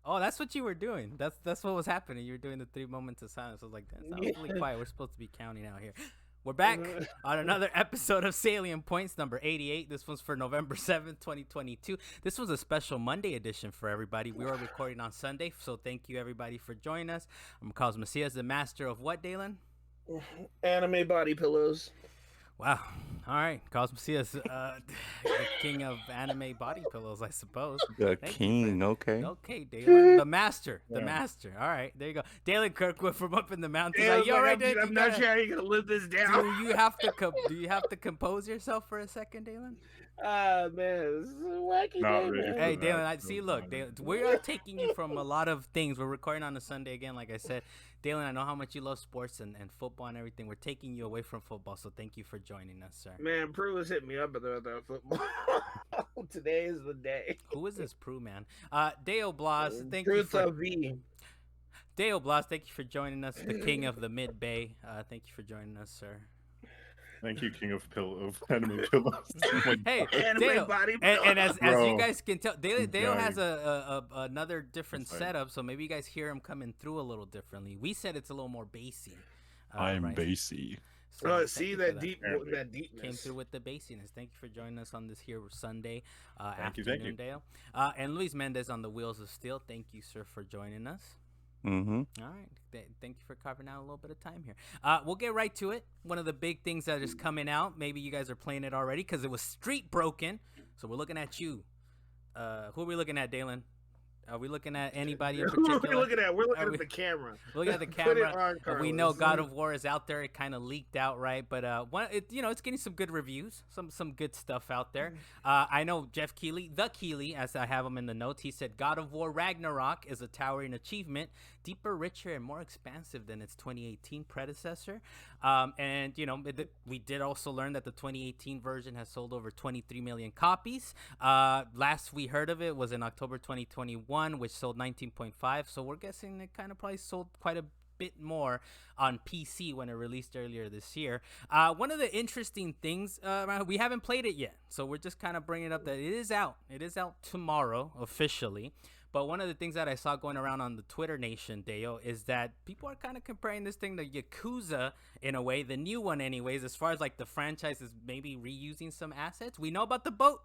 Oh, that's what you were doing. That's what was happening. You were doing the 3 moments of silence. I was like, that sounds really quiet. We're supposed to be counting out here. We're back on another episode of Salient Points, number 88. This one's for November 7th, 2022. This was a special Monday edition for everybody. We were recording on Sunday, so thank you, everybody, for joining us. I'm Carlos Macias, the master of what, Dalen? Anime body pillows. Wow. All right. Carlos Macias, the king of anime body pillows, I suppose. The Thank king, you okay. Okay, Dalen. The master. The Yeah. master. All right. There you go. Dalen Kirkwood from up in the mountains. Yeah, Like, yo, right there. I'm not sure how you're gonna live this down. Do you have to compose yourself for a second, Dalen? Ah, man, this is a wacky Not day, really. man. Hey, that. Dalen, I see. Look, Dalen, we are taking you from a lot of things. We're recording on a Sunday again, like I said. Dalen, I know how much you love sports and football and everything. We're taking you away from football, so thank you for joining us, sir. Man, Prue was hitting me up about that football. Today is the day. Who is this Prue, man? Dale Blas, thank Prue you for V. Dale Blas, thank you for joining us, the king of the Mid Bay. Thank you for joining us, sir. Thank you, king of anime pillows. Hey, Anime Dale, body and as you Bro. guys can tell, Dale Dying. has another different It's fine. setup, so maybe you guys hear him coming through a little differently. We said it's a little more bassy. I'm right? bassy. So Oh, thank see you for that deep, Apparently. that deepness. Came through with the bassiness. Thank you for joining us on this here Sunday Thank you, afternoon, Dale. And Luis Mendez on the wheels of steel. Thank you, sir, for joining us. Mm-hmm. All right. Thank you for carving out a little bit of time here. We'll get right to it. One of the big things that is coming out, maybe you guys are playing it already because it was Street Broken. So we're looking at you. Who are we looking at, Dalen? Are we looking at anybody in particular? We're looking at Are we- the camera. Look at the Put it camera. on, We know Carlos. God of War is out there. It kind of leaked out, right? But it's getting some good reviews, some good stuff out there. I know Jeff Keighley, the Keighley, as I have him in the notes. He said God of War Ragnarok is a towering achievement, deeper, richer, and more expansive than its 2018 predecessor. And we did also learn that the 2018 version has sold over 23 million copies. Last we heard of it was in October 2021, which sold 19.5. So we're guessing it kind of probably sold quite a bit more on PC when it released earlier this year. One of the interesting things, we haven't played it yet, so we're just kind of bringing up that it is out. It is out tomorrow officially. But one of the things that I saw going around on the Twitter Nation, Deo, is that people are kind of comparing this thing to Yakuza in a way, the new one anyways, as far as like the franchise is maybe reusing some assets. We know about the boat.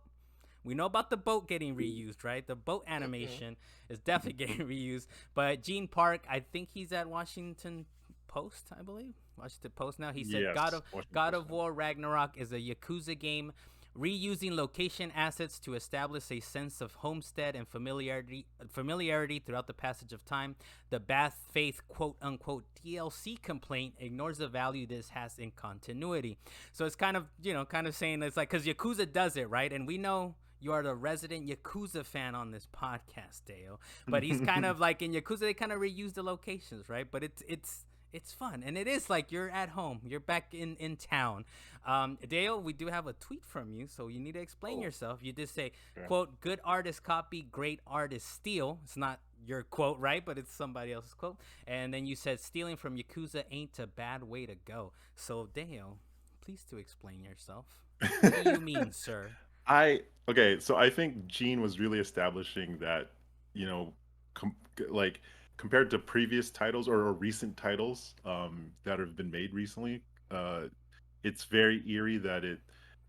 We know about the boat getting reused, right? The boat animation is definitely getting reused. But Gene Park, I think he's at Washington Post, I believe. Washington Post now. He said Yes, Washington God Post of War Ragnarok is a Yakuza game reusing location assets to establish a sense of homestead and familiarity throughout the passage of time. The Bad Faith quote-unquote DLC complaint ignores the value this has in continuity. So it's kind of saying it's like, because Yakuza does it, right? And we know you are the resident Yakuza fan on this podcast, Deo. But he's kind of like in Yakuza, they kind of reuse the locations, right? But it's fun, and it is like you're at home, you're back in town. Dale, we do have a tweet from you, so you need to explain yourself. You did say, quote, good artist copy, great artist steal. It's not your quote, right? But it's somebody else's quote. And then you said stealing from Yakuza ain't a bad way to go. So Dale, please to explain yourself. What do you mean, sir? So I think Gene was really establishing that, compared to previous titles or recent titles that have been made recently, it's very eerie that it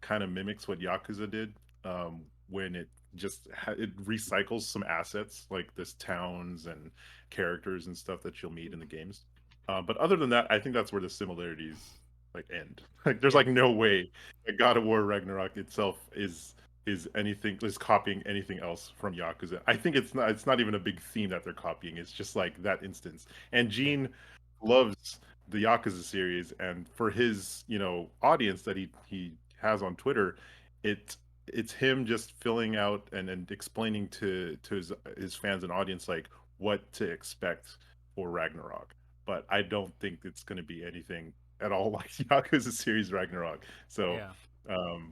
kind of mimics what Yakuza did when it it recycles some assets like this towns and characters and stuff that you'll meet in the games. But other than that, I think that's where the similarities end. Like there's no way that God of War Ragnarok itself is copying anything else from Yakuza. I think it's not even a big theme that they're copying. It's just like that instance. And Gene loves the Yakuza series, and for his audience that he has on Twitter, it's him just filling out and explaining to his fans and audience like what to expect for Ragnarok. But I don't think it's going to be anything at all like Yakuza series Ragnarok. So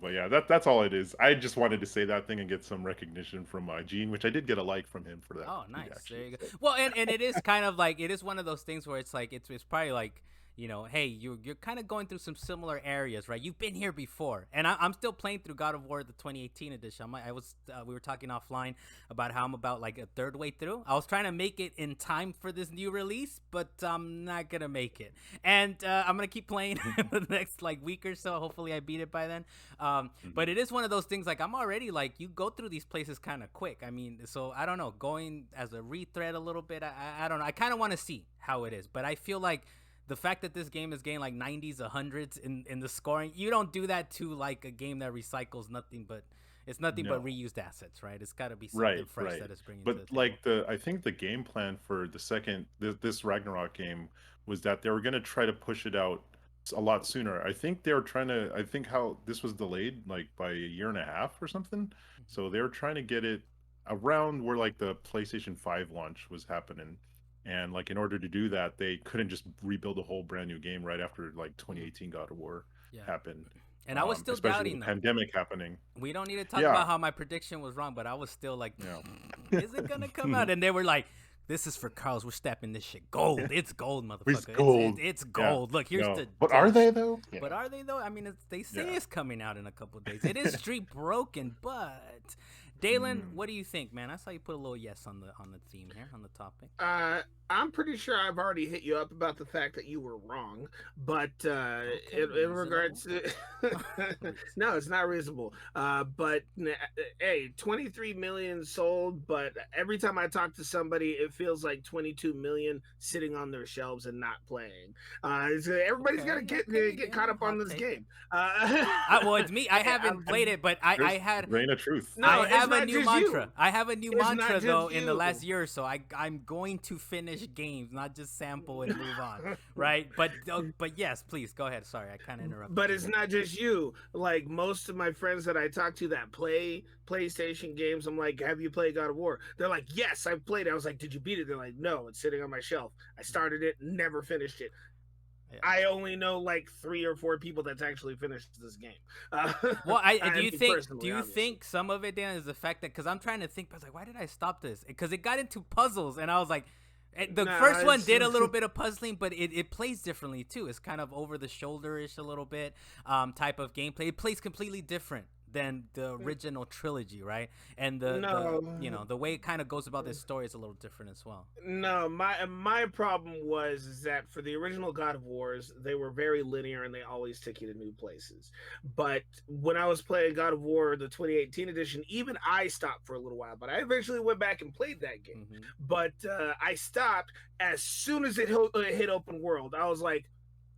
but yeah, that's all it is. I just wanted to say that thing and get some recognition from Gene, which I did get a like from him for that. Oh, nice. Actually. There you go. Well, and it is kind of like, it is one of those things where it's like, it's probably like, hey, you're kind of going through some similar areas, right? You've been here before, and I'm still playing through God of War the 2018 edition. We were talking offline about how I'm about like a third way through. I was trying to make it in time for this new release, but I'm not gonna make it, and I'm gonna keep playing for the next like week or so. Hopefully, I beat it by then. But it is one of those things like I'm already like you go through these places kind of quick. I mean, so I don't know, going as a retread a little bit. I don't know. I kind of want to see how it is, but I feel like the fact that this game is getting like 90s, 100s in the scoring, you don't do that to like a game that recycles nothing but reused assets, right? It's got to be something fresh that is bringing. But to the like table. I think the game plan for this Ragnarok game was that they were going to try to push it out a lot sooner. I think they were trying to. I think how this was delayed like by a year and a half or something. So they were trying to get it around where like the PlayStation 5 launch was happening. And like in order to do that, they couldn't just rebuild a whole brand new game right after like 2018 God of War happened. And I was still especially doubting with the them. pandemic happening. We don't need to talk about how my prediction was wrong, but I was still like, is it gonna come out? And they were like, this is for Carlos. We're stepping this shit gold. It's gold, motherfucker. It's gold. It's gold. Look, here's the. But are they though? But are they though? I mean, they say it's coming out in a couple of days. It is street broken, but Dalen, what do you think, man? I saw you put a little yes on the theme here, on the topic. I'm pretty sure I've already hit you up about the fact that you were wrong, but in regards to no, it's not reasonable. But hey, 23 million sold, but every time I talk to somebody, it feels like 22 million sitting on their shelves and not playing. Everybody's got to get caught up on this game. Well, it's me. I haven't played it, but I had Reign of Truth. No, I have a new mantra. I have a new mantra though in the last year or so. I'm going to finish games, not just sample and move on, right? But yes, please go ahead. Sorry, I kind of interrupted. But it's not just you. Like most of my friends that I talk to that play PlayStation games, I'm like, have you played God of War? They're like, yes, I've played it. I was like, did you beat it? They're like, no, it's sitting on my shelf. I started it, never finished it. Yeah. I only know like 3 or 4 people that's actually finished this game. Well, do you think some of it, Dan, is the fact that, because I'm trying to think, I was like, why did I stop this? Because it got into puzzles, and I was like, the first one did a little bit of puzzling, but it plays differently too. It's kind of over the shoulder-ish a little bit type of gameplay. It plays completely different than the original trilogy, right? And the way it kind of goes about this story is a little different as well. No, my problem is that for the original God of Wars, they were very linear and they always took you to new places. But when I was playing God of War, the 2018 edition, even I stopped for a little while, but I eventually went back and played that game. But I stopped as soon as it hit open world. I was like,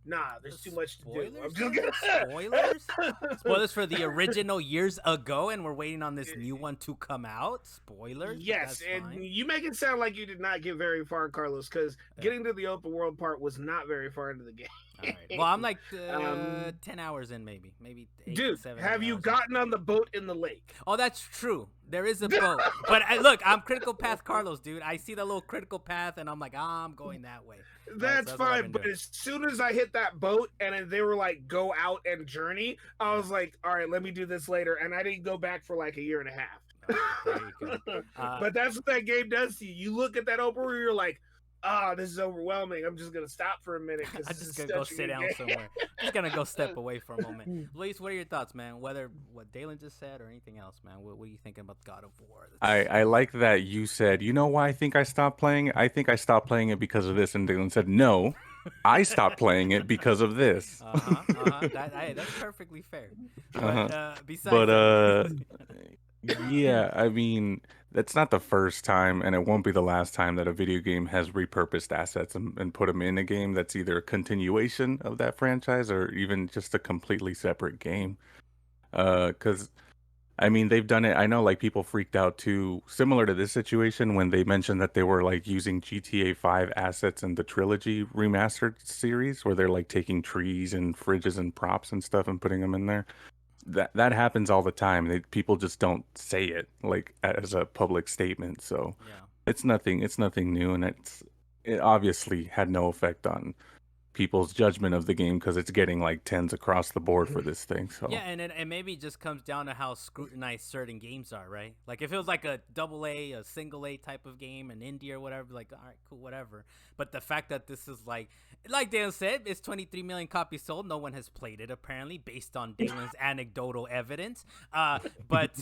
nah, there's too much to do. I'm just gonna... Spoilers for the original years ago, and we're waiting on this new one to come out. Spoilers. Yes, and you make it sound like you did not get very far, Carlos, because getting to the open world part was not very far into the game. All right. Well, I'm like 10 hours in, maybe 8, dude, 7 have you gotten on the boat in the lake? Oh, that's true. There is a boat. But look, I'm critical path Carlos, dude. I see the little critical path, and I'm like, I'm going that way. That's fine, but as soon as I hit that boat and they were like, go out and journey, I was like, all right, let me do this later. And I didn't go back for like a year and a half. There you go. But that's what that game does to you. You look at that open world, you're like, this is overwhelming. I'm just gonna stop for a minute. I'm just gonna go sit down somewhere. I'm just gonna go step away for a moment. Luis, what are your thoughts, man? Whether what Dalen just said or anything else, man. What are you thinking about God of War? I like that you said, you know why I think I stopped playing it? I think I stopped playing it because of this. And Dalen said, no, I stopped playing it because of this. That's perfectly fair. Yeah, I mean, that's not the first time, and it won't be the last time that a video game has repurposed assets and put them in a game that's either a continuation of that franchise or even just a completely separate game. Because, I mean, they've done it. I know, like, people freaked out too, similar to this situation when they mentioned that they were, like, using GTA 5 assets in the trilogy remastered series, where they're, like, taking trees and fridges and props and stuff and putting them in there. That happens all the time. People just don't say it like as a public statement. So it's nothing new, and it obviously had no effect on people's judgment of the game because it's getting like 10s across the board for this thing. So Yeah, and maybe it just comes down to how scrutinized certain games are, right? Like if it was like a double A, a single A type of game, an indie or whatever, like all right, cool, whatever. But the fact that this is like Dale said, it's 23 million copies sold. No one has played it apparently, based on Dalen's anecdotal evidence. But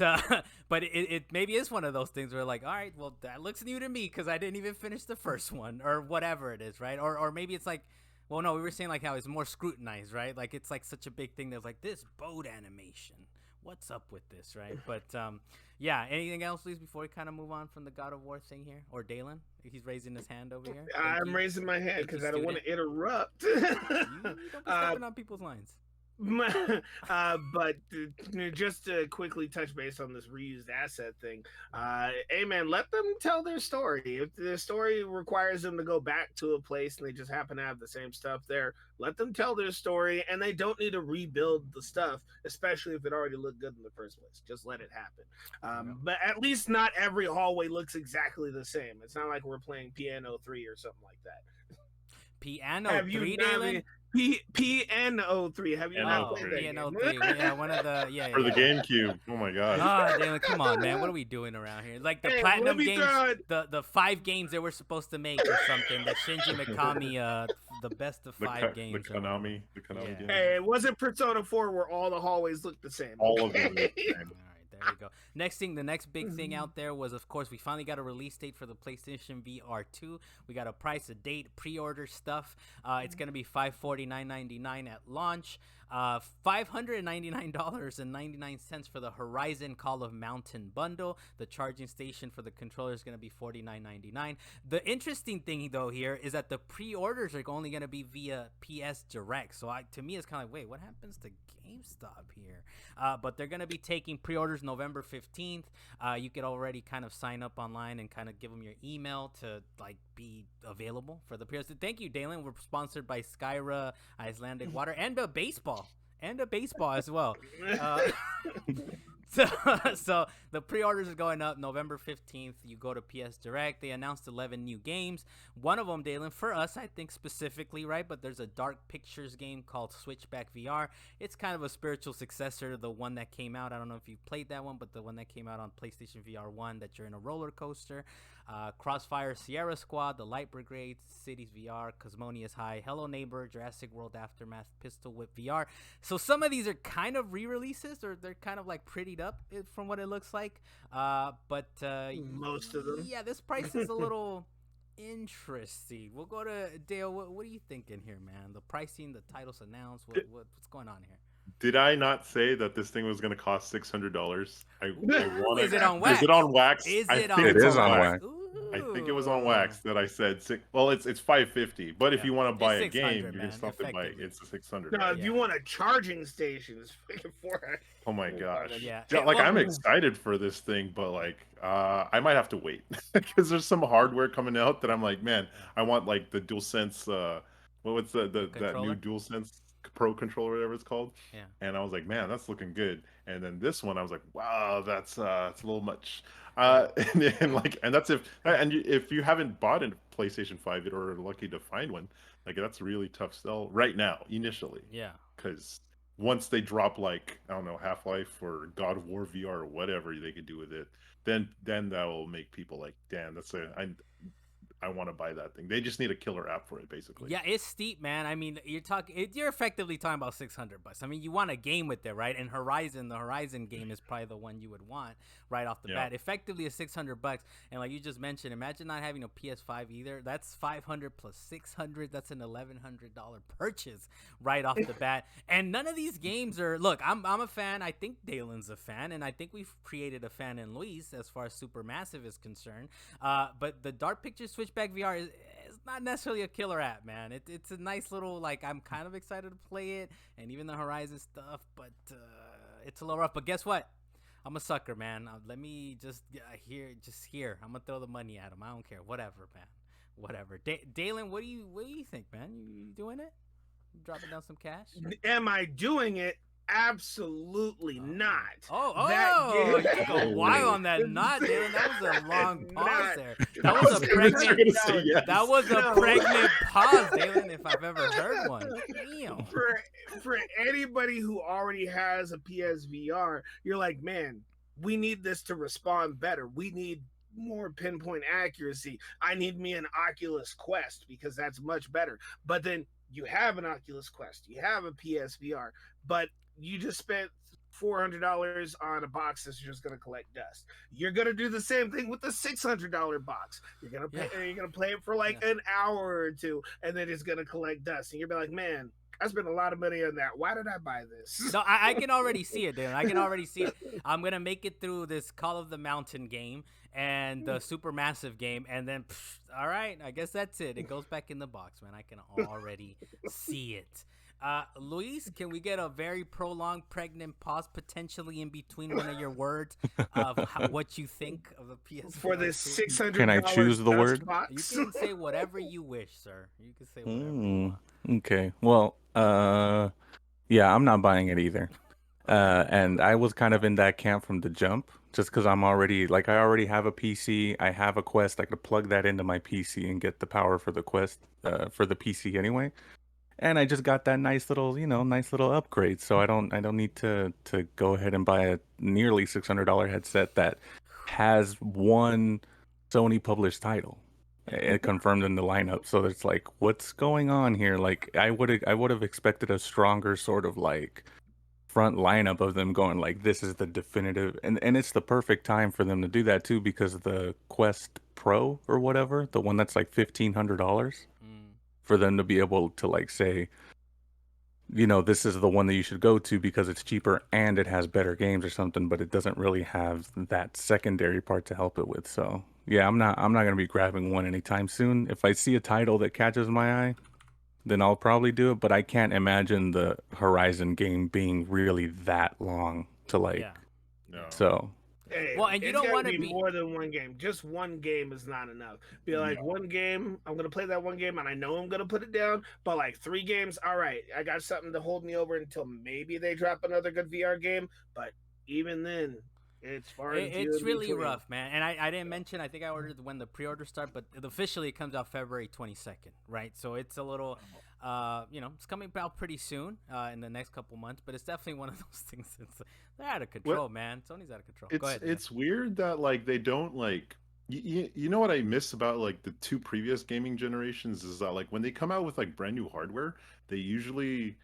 it maybe is one of those things where like, all right, well that looks new to me because I didn't even finish the first one or whatever it is, right? Or maybe it's like. Well, no, we were saying like how it's more scrutinized, right? Like it's like such a big thing. There's like this boat animation. What's up with this, right? But yeah. Anything else, please, before we kind of move on from the God of War thing here, or Dalen? He's raising his hand over here. I'm raising my hand because I don't want to interrupt. You don't be stepping on people's lines. But just to quickly touch base on this reused asset thing, hey man, let them tell their story. If the story requires them to go back to a place and they just happen to have the same stuff there, let them tell their story, and they don't need to rebuild the stuff, especially if it already looked good in the first place. Just let it happen. But at least not every hallway looks exactly the same. It's not like we're playing Piano 3 or something like that. Piano 3, Dalen? PNO3. Have you not played that? PNO3. Yeah, one of the for the GameCube. Oh my god. Ah, Dalen, come on, man. What are we doing around here? Like the platinum games, the 5 games they were supposed to make or something. The Shinji Mikami, the best of 5 games. The Konami game. Hey, it wasn't Persona 4 where all the hallways looked the same. All of them. There you go. The next big thing out there was, of course, we finally got a release date for the PlayStation VR 2. We got a price, a date, pre-order stuff. It's going to be $549.99 at launch. $599.99 for the Horizon Call of Mountain bundle. The charging station for the controller is going to be $49.99. The interesting thing, though, here is that the pre-orders are only going to be via PS Direct. So to me, it's kind of like, wait, what happens to GameStop here? But they're going to be taking pre-orders November 15th. You could already kind of sign up online and kind of give them your email to like be available for the pre-orders. Thank you, Dalen. We're sponsored by Skyra, Icelandic Water, and a baseball as well. So the pre-orders are going up November 15th. You go to PS Direct. They announced 11 new games. One of them, Dalen, for us, I think specifically, right? But there's a Dark Pictures game called Switchback VR. It's kind of a spiritual successor to the one that came out. I don't know if you played that one, but the one that came out on PlayStation VR 1 that you're in a roller coaster. Crossfire, Sierra Squad, The Light Brigade, Cities VR, Cosmonious High, Hello Neighbor, Jurassic World Aftermath, Pistol Whip VR. So some of these are kind of re-releases, or they're kind of like prettied up from what it looks like. But most of them. Yeah, this price is a little interesting. We'll go to Dale. What are you thinking here, man? The pricing, the titles announced. What's going on here? Did I not say that this thing was going to cost $600? Is it on wax? Is it on wax? It is on wax. Ooh. I think it was on wax that I said well, it's $550, but if you want to buy a game, you just have to buy it. It's $600. No, if you want a charging station, it's freaking $400. Oh my gosh! Yeah, like I'm excited for this thing, but like I might have to wait because there's some hardware coming out that I'm like, man, I want like the DualSense. What's that new DualSense Pro controller, whatever it's called? Yeah. And I was like, man, that's looking good. And then this one, I was like, wow, that's a little much. And that's if you haven't bought a PlayStation 5 yet or are lucky to find one, like that's a really tough sell right now initially. Yeah. Because once they drop like I don't know Half-Life or God of War VR or whatever they could do with it, then that will make people like, damn, I want to buy that thing. They just need a killer app for it, basically. Yeah, it's steep, man. I mean, you're effectively talking about $600. I mean, you want a game with it, right? And the Horizon game is probably the one you would want right off the bat. Effectively, it's $600. And like you just mentioned, imagine not having a PS5 either. That's $500 plus $600. That's an $1,100 purchase right off the bat. And none of these games are. Look, I'm a fan. I think Dalen's a fan, and I think we've created a fan in Luis as far as Supermassive is concerned. But the Dark Pictures Switchback VR is not necessarily a killer app, man. It's a nice little, like, I'm kind of excited to play it, and even the Horizon stuff, but it's a little rough. But guess what? I'm a sucker, man. Let me just here. I'm gonna throw the money at him. I don't care. Whatever, man. Whatever. Dalen, what do you think, man? You doing it? You dropping down some cash? Am I doing it? Absolutely not. You go wild on that not, Dalen. That was a long pause there. That was a I was pregnant. gonna say yes. That was a No. pregnant pause, Dalen, if I've ever heard one. Damn. For anybody who already has a PSVR, you're like, man, we need this to respond better. We need more pinpoint accuracy. I need me an Oculus Quest because that's much better. But then you have an Oculus Quest, you have a PSVR, but you just spent $400 on a box that's just going to collect dust. You're going to do the same thing with the $600 box. You're going to pay, you're going to play it for like an hour or two, and then it's going to collect dust. And you're like, man, I spent a lot of money on that. Why did I buy this? No, I can already see it, Dylan. I can already see it. I'm gonna make it through this Call of the Mountain game and the Supermassive game, and then, all right, I guess that's it. It goes back in the box, man. I can already see it. Luis, can we get a very prolonged pregnant pause potentially in between one of your words of what you think of the PS4 For this $600? Can I choose the word? Box? You can say whatever you wish, sir. You can say whatever you want. Okay. Well, yeah, I'm not buying it either. And I was kind of in that camp from the jump, just because I already have a PC. I have a Quest. I could plug that into my PC and get the power for the Quest, for the PC anyway. And I just got that nice little upgrade. So I don't need to go ahead and buy a nearly $600 headset that has one Sony published title. It confirmed in the lineup. So it's like, what's going on here? Like I would have expected a stronger sort of like front lineup of them going like, this is the definitive, and it's the perfect time for them to do that too, because the Quest Pro or whatever, the one that's like $1,500, for them to be able to like say, this is the one that you should go to because it's cheaper and it has better games or something, but it doesn't really have that secondary part to help it with. So yeah, I'm not gonna be grabbing one anytime soon. If I see a title that catches my eye, then I'll probably do it. But I can't imagine the Horizon game being really that long to like. Yeah. No. So. Hey, well, and you don't want to be more than one game. Just one game is not enough. Be like, one game, I'm gonna play that one game, and I know I'm gonna put it down. But like 3 games, all right, I got something to hold me over until maybe they drop another good VR game. But even then, it's far. It's really rough, man. And I didn't mention. I think I ordered when the pre-order start, but officially it comes out February 22nd, right? So it's a little. It's coming out pretty soon in the next couple months, but it's definitely one of those things that's they're out of control, man. Sony's out of control. Go ahead. It's weird that like they don't like you know what I miss about like the 2 previous gaming generations is that like when they come out with like brand new hardware, they usually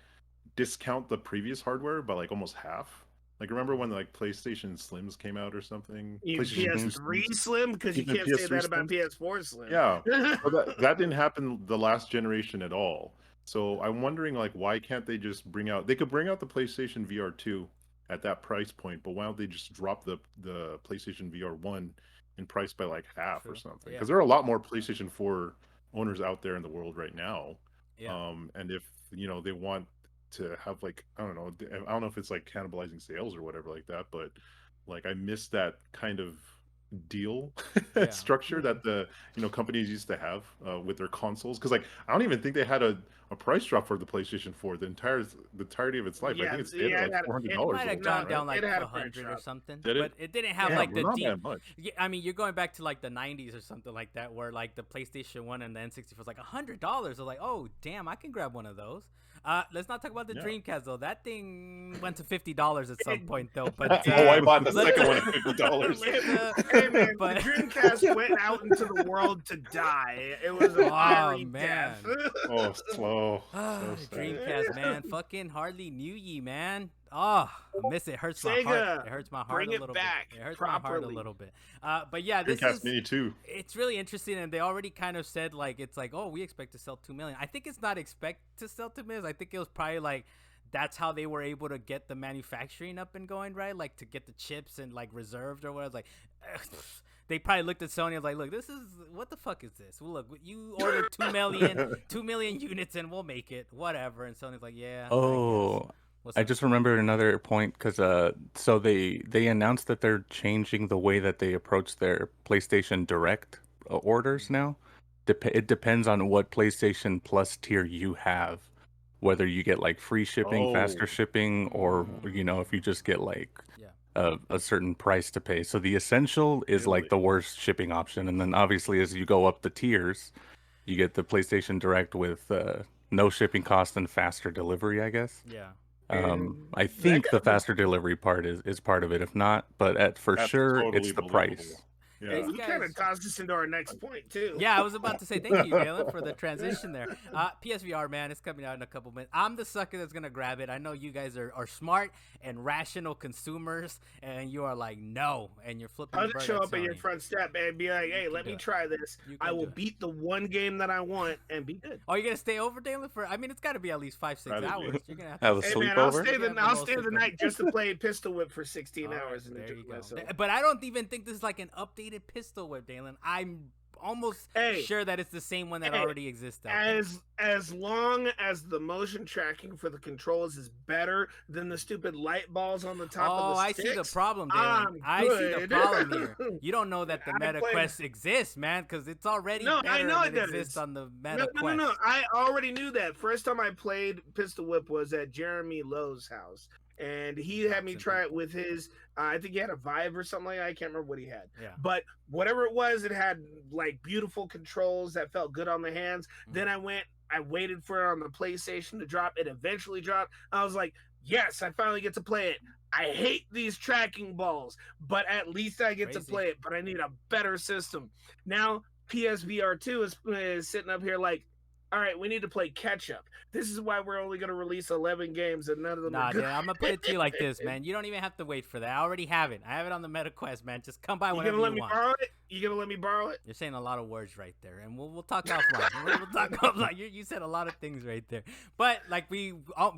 discount the previous hardware by like almost half. Like remember when like PlayStation Slims came out or something? PS3 Slim, because you can't say that about PS4 Slim. Yeah, but that didn't happen the last generation at all. So I'm wondering like why can't they just bring out? They could bring out the PlayStation VR 2 at that price point, but why don't they just drop the PlayStation VR 1 in price by like half or something? Because there are a lot more PlayStation 4 owners out there in the world right now. Yeah. And if they want to have like I don't know if it's like cannibalizing sales or whatever like that, but like I miss that kind of deal structure that the companies used to have with their consoles, because like I don't even think they had a price drop for the PlayStation 4 the entirety of its life. I think it's at like $400. It might have gone down like $100 or something, but it didn't have like the not deep. that much. I mean, you're going back to like the 90s or something like that, where like the PlayStation 1 and the N64 was like $100. I was like, oh damn, I can grab one of those. Let's not talk about the Dreamcast though. That thing went to $50 at some point though. But I bought the second one at $50. Hey man, the Dreamcast went out into the world to die. It was a fiery death. Oh, slow. So Dreamcast, man. Fucking hardly knew ye, man. Oh, I miss it. Hurts my heart. It hurts my heart a little bit. It hurts my heart a little bit. But yeah, this Dreamcast Mini too. It's really interesting, and they already kind of said like it's like, oh, we expect to sell 2 million. I think it's not expect to sell 2 million. I think it was probably like that's how they were able to get the manufacturing up and going, right? Like to get the chips and like reserved or whatever. Like they probably looked at Sony and was like, look, this is what the fuck is this? Well, look, you ordered 2 million units and we'll make it, whatever. And Sony's like, yeah. Oh. I just remembered another point because so they announced that they're changing the way that they approach their PlayStation Direct orders now. It depends on what PlayStation Plus tier you have, whether you get like free shipping, faster shipping, or if you just get like a certain price to pay. So the essential is Really? like the worst shipping option, and then obviously as you go up the tiers, you get the PlayStation Direct with no shipping cost and faster delivery, I guess. Yeah. I That think kind the of faster delivery part is part of it. If not, but for That's sure, totally it's the price. believable. Hey, Yeah. These he kind guys. of caused us into our next point too. Yeah, I was about to say thank you, Galen, for the transition there. PSVR, man, it's coming out in a couple minutes. I'm the sucker that's gonna grab it. I know you guys are smart and rational consumers, and you are like, no, and you're flipping I'll the just bird show at up at your Sony. front step and be like, "Hey, let do me it. try this. You I can will do it. beat the one game that I want and be good." Oh, you're gonna stay over, Dalen? For I mean, it's got to be at least 5-6 Gotta be. hours. You're gonna have Have a to Hey man, I'll sleepover? stay You the have a I'll little stay the sleepover. night just to play Pistol Whip for 16 All right, hours and there enjoy you go. myself. But I don't even think this is like an updated pistol whip, Dalen. I'm almost Hey. sure that it's the same one that Hey, already exists out there. As long as the motion tracking for the controls is better than the stupid light balls on the top of Oh, the I sticks, see the problem, Dalen. I'm I see the good. problem here. You don't know that the I Meta played- Quest exists, man, because it's already No, I better know than it exists does. on the Meta No. Quest. I already knew that. First time I played Pistol Whip was at Jeremy Lowe's house, and he had me Doxing try it people. with his. I think he had a Vive or something like that. I can't remember what he had. Yeah. But whatever it was, it had like beautiful controls that felt good on the hands. Mhm. Then I waited for it on the PlayStation to drop. It eventually dropped. I was like, yes, I finally get to play it. I hate these tracking balls, but at least I get to Crazy. play it. But I need a better system. Now PSVR 2 is sitting up here like, all right, we need to play catch up. This is why we're only going to release 11 games and none of them Nah, are good. Dan, I'm gonna put it to you like this, man. You don't even have to wait for that. I already have it. I have it on the Meta Quest, man. Just come by You whenever gonna let you me want. borrow it? You gonna let me borrow it? You're saying a lot of words right there, and we'll talk offline. we'll talk offline. You said a lot of things right there, but like we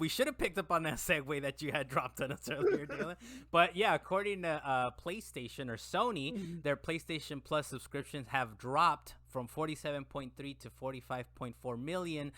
should have picked up on that segue that you had dropped on us earlier, Dylan. But yeah, according to PlayStation or Sony, their PlayStation Plus subscriptions have dropped from 47.3 to 45.4 million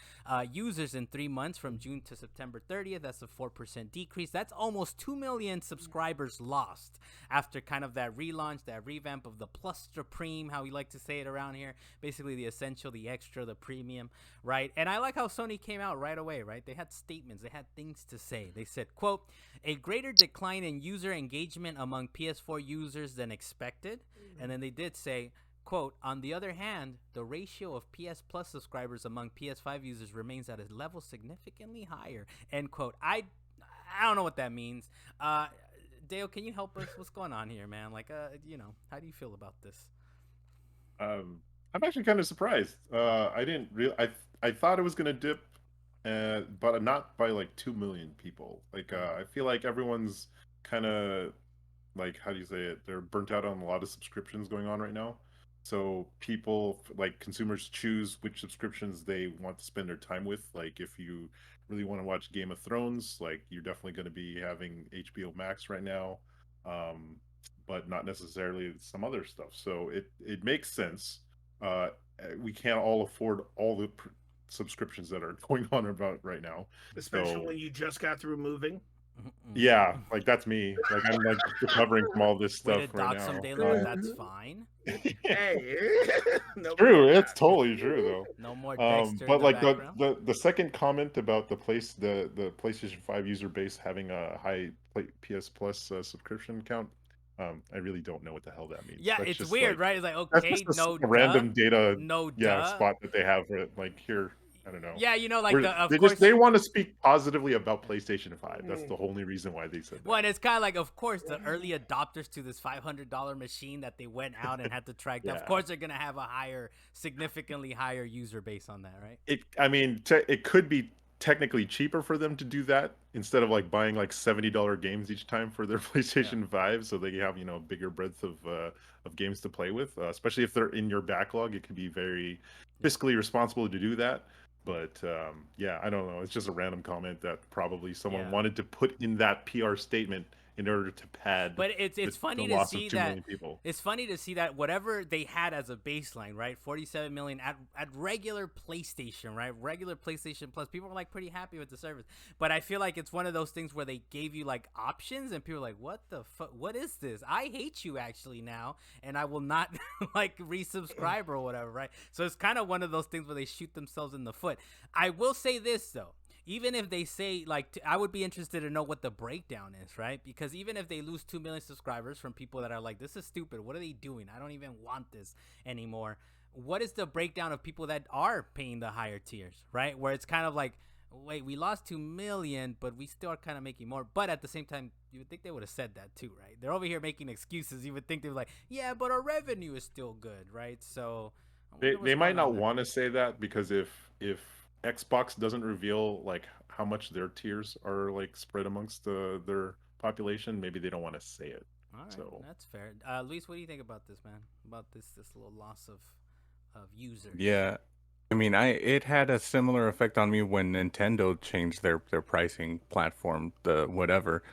users in 3 months from June to September 30th. That's a 4% decrease. That's almost 2 million subscribers lost after kind of that relaunch, that revamp of the Plus Supreme, how we like to say it around here. Basically the essential, the extra, the premium, right? And I like how Sony came out right away, right? They had statements, they had things to say. They said, quote, a greater decline in user engagement among PS4 users than expected. And then they did say, quote, on the other hand, the ratio of PS Plus subscribers among PS5 users remains at a level significantly higher, end quote. I don't know what that means. Dale, can you help us? What's going on here, man? Like, how do you feel about this? I'm actually kind of surprised. I didn't really. I thought it was gonna dip, but not by like 2 million people. Like, I feel like everyone's kind of like, how do you say it? They're burnt out on a lot of subscriptions going on right now. So people, like consumers, choose which subscriptions they want to spend their time with. Like, if you really want to watch Game of Thrones, like you're definitely going to be having HBO Max right now, but not necessarily some other stuff. So it makes sense. We can't all afford all the subscriptions that are going on about right now, Especially when you just got through moving. Yeah, like that's me. Like I'm like recovering from all this Way stuff to right dox some now. Dalen, that's fine. Hey, True, it's totally true though. No more Dexter in But the like background. the second comment about the PlayStation 5 user base having a high PS Plus subscription count, I really don't know what the hell that means. Yeah, That's it's just weird, like, right? It's like, that's okay, just no a random data no duh. spot that they have for it. Like here, I don't know. Yeah, like of they course. they want to speak positively about PlayStation 5. That's the only reason why they said that. Well, and it's kind of like, of course, the early adopters to this $500 machine that they went out and had to track down. Of Yeah. course, they're gonna have a significantly higher user base on that, right? It could be technically cheaper for them to do that instead of like buying like $70 games each time for their PlayStation 5, so they have a bigger breadth of games to play with. Especially if they're in your backlog, it can be very fiscally responsible to do that. But yeah, I don't know. It's just a random comment that probably someone wanted to put in that PR statement in order to pad. But it's funny the to loss see of 2 that million people. it's funny to see that whatever they had as a baseline, right, 47 million at regular PlayStation, right, regular PlayStation Plus, people were like pretty happy with the service. But I feel like it's one of those things where they gave you like options, and people were like, what the fuck? What is this? I hate you actually now, and I will not like resubscribe or whatever, right? So it's kind of one of those things where they shoot themselves in the foot. I will say this though. even if they say like, I would be interested to know what the breakdown is, right? Because even if they lose 2 million subscribers from people that are like, this is stupid, what are they doing? I don't even want this anymore. What is the breakdown of people that are paying the higher tiers, right? Where it's kind of like, wait, we lost 2 million, but we still are kind of making more. But at the same time, you would think they would have said that too, right? They're over here making excuses. You would think they were like, yeah, but our revenue is still good, right? So They might not want to say that, because if Xbox doesn't reveal like how much their tiers are like spread amongst their population, maybe they don't want to say it. All right, so that's fair. Luis, what do you think about this, man? About this little loss of users? Yeah. I mean, it had a similar effect on me when Nintendo changed their pricing platform, the whatever.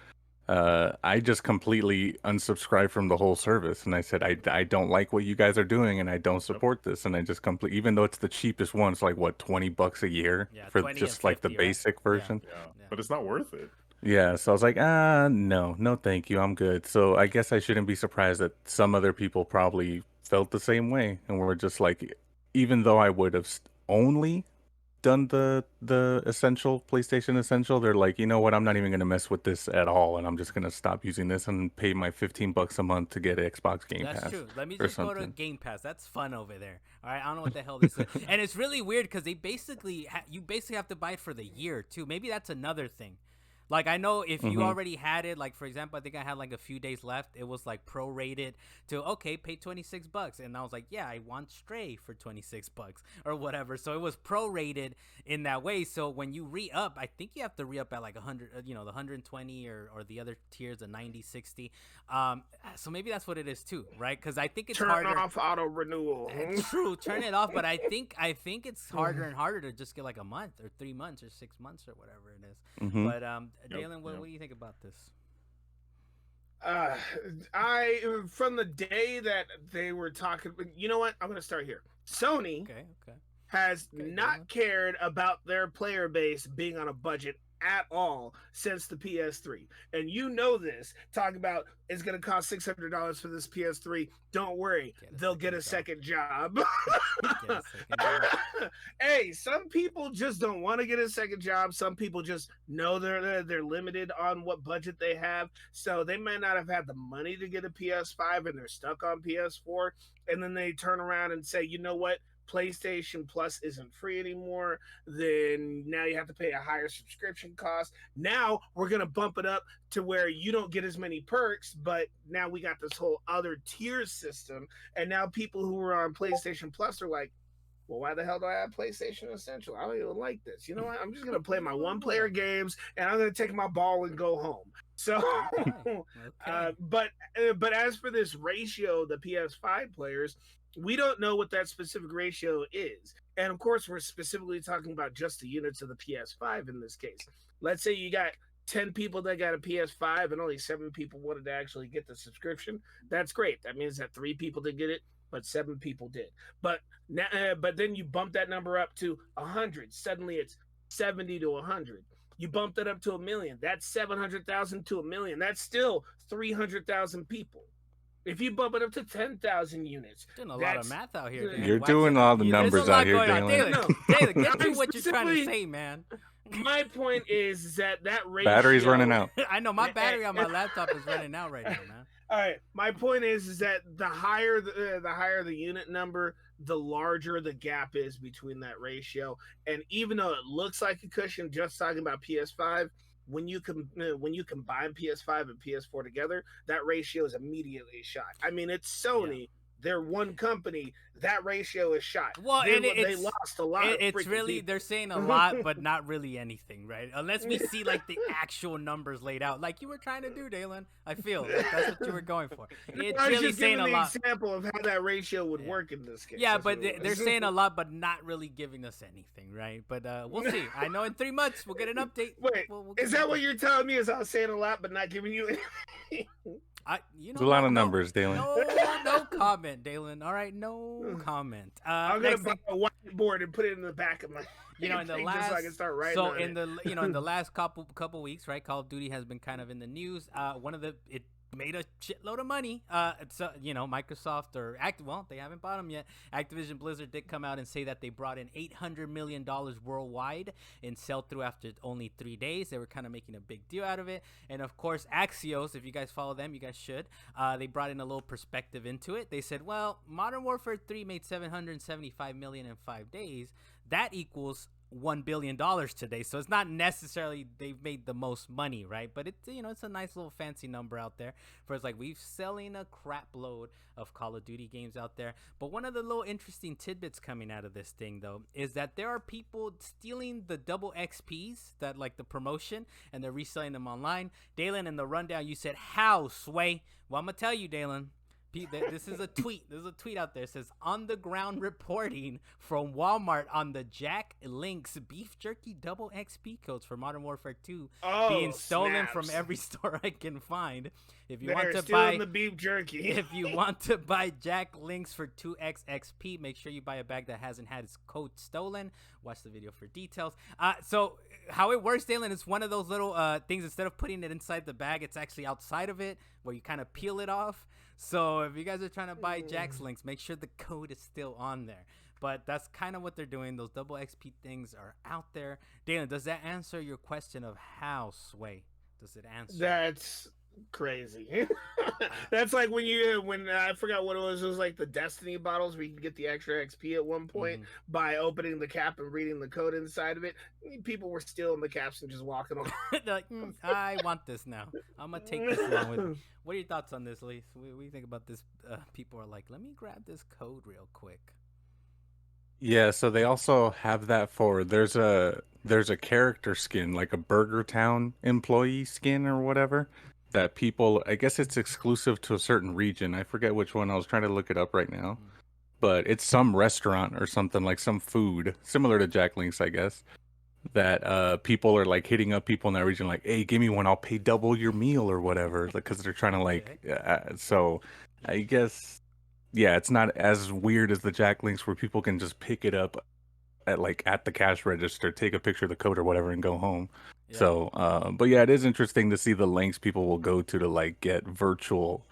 I just completely unsubscribed from the whole service, and I said I don't like what you guys are doing, and I don't support this, and I just even though it's the cheapest one, it's like what, $20 a year for 20 just and like the 50, right? basic version. yeah, but it's not worth it. Yeah, so I was like, no, thank you, I'm good. So I guess I shouldn't be surprised that some other people probably felt the same way, and were just like, even though I would have only done the essential PlayStation Essential, they're like, you know what, I'm not even gonna mess with this at all, and I'm just gonna stop using this and pay my $15 a month to get Xbox Game Pass. That's true. Let me or just go to something. Game Pass. That's fun over there. All right, I don't know what the hell this is, and it's really weird because they basically you basically have to buy it for the year too. Maybe that's another thing. Like, I know if you already had it, like, for example, I think I had like a few days left. It was like prorated to, okay, pay $26. And I was like, yeah, I want Stray for $26 or whatever. So it was prorated in that way. So when you re-up, I think you have to re-up at like 100, the 120 or the other tiers, the 90, 60. So maybe that's what it is too, right? Because I think it's harder. Turn off auto renewal. True, turn it off. But I think it's harder and harder to just get like a month or 3 months or 6 months or whatever it is. But Dalen, what do you think about this? I from the day that they were talking, you know what? I'm going to start here. Sony has not cared about their player base being on a budget at all since the PS3. And you know this. Talk about it's going to cost $600 for this PS3. Don't worry. They'll get a second job. Hey, some people just don't want to get a second job. Some people just know they're limited on what budget they have. So they might not have had the money to get a PS5 and they're stuck on PS4. And then they turn around and say, you know what? PlayStation Plus isn't free anymore, then now you have to pay a higher subscription cost. Now we're going to bump it up to where you don't get as many perks, but now we got this whole other tier system. And now people who are on PlayStation Plus are like, well, why the hell do I have PlayStation Essential? I don't even like this. You know what? I'm just going to play my one-player games, and I'm going to take my ball and go home. So, but as for this ratio, the PS5 players, we don't know what that specific ratio is. And of course, we're specifically talking about just the units of the PS5 in this case. Let's say you got 10 people that got a PS5 and only 7 people wanted to actually get the subscription. That's great. That means that 3 people did get it, but 7 people did. But then you bump that number up to 100. Suddenly it's 70 to 100. You bump that up to 1 million. That's 700,000 to 1 million. That's still 300,000 people. If you bump it up to 10,000 units, doing a lot of math out here. Dan. You're doing all the numbers out here, Dalen. Dalen, get to what you're trying to say, man. My point is that ratio... Battery's running out. I know, my battery on my laptop is running out right now, man. All right, my point is that the higher the unit number, the larger the gap is between that ratio. And even though it looks like a cushion, just talking about PS5, when you combine PS5 and PS4 together, that ratio is immediately shot. I mean, it's Sony. Yeah. They're one company. That ratio is shot. Well, they lost a lot. It's really people. They're saying a lot, but not really anything, right? Unless we see like the actual numbers laid out, like you were trying to do, Dalen. I feel that's what you were going for. It's I was really just saying giving a lot. Example of how that ratio would work in this case. Yeah, but they're saying a lot, but not really giving us anything, right? But we'll see. I know in 3 months we'll get an update. Wait, is that what you're telling me? Is I was saying a lot, but not giving you anything? There's a lot of numbers, Dalen. No comment, Dalen. All right, no comment. I'm gonna buy a whiteboard and put it in the back of my. In the last, so I can start writing. So in the in the last couple weeks, right? Call of Duty has been kind of in the news. made a shitload of money. So Microsoft or they haven't bought them yet. Activision Blizzard did come out and say that they brought in $800 million worldwide in sell-through after only 3 days. They were kind of making a big deal out of it. And of course, Axios, if you guys follow them, you guys should. They brought in a little perspective into it. They said, well, Modern Warfare 3 made $775 million in 5 days. That equals $1 billion today, so it's not necessarily they've made the most money, right? But it's it's a nice little fancy number out there for it's like we've selling a crap load of Call of Duty games out there. But one of the little interesting tidbits coming out of this thing though is that there are people stealing the double XPs that like the promotion and they're reselling them online. Dalen, in the rundown you said how, Sway? Well, I'm gonna tell you, Dalen. This is a tweet. There's a tweet out there. It says, on the ground reporting from Walmart on the Jack Link's beef jerky double XP codes for Modern Warfare 2 being stolen from every store I can find. If you want to buy the beef jerky, if you want to buy Jack Link's for 2x XP, make sure you buy a bag that hasn't had its code stolen. Watch the video for details. So how it works, Dalen, is one of those little things. Instead of putting it inside the bag, it's actually outside of it where you kind of peel it off. So if you guys are trying to buy Jack's Links, make sure the code is still on there. But that's kind of what they're doing. Those double XP things are out there. Dalen, does that answer your question of how, Sway? Does it answer? That's crazy. That's like when I forgot what it was like the Destiny bottles where you can get the extra XP at one point by opening the cap and reading the code inside of it. People were stealing the caps and just walking on. They're like, I want this now. I'm gonna take this along with me. What are your thoughts on this, Lise? What do you think about this? People are like, let me grab this code real quick. Yeah, so they also have that for there's a character skin, like a Burger Town employee skin or whatever, that people, I guess it's exclusive to a certain region. I forget which one. I was trying to look it up right now. But it's some restaurant or something, like some food similar to Jack Link's, I guess, that people are like hitting up people in that region like, hey, give me one, I'll pay double your meal or whatever, because they're trying to like so I guess yeah, it's not as weird as the Jack Links where people can just pick it up at the cash register, take a picture of the code or whatever and go home. Yeah. So but yeah, it is interesting to see the lengths people will go to like get virtual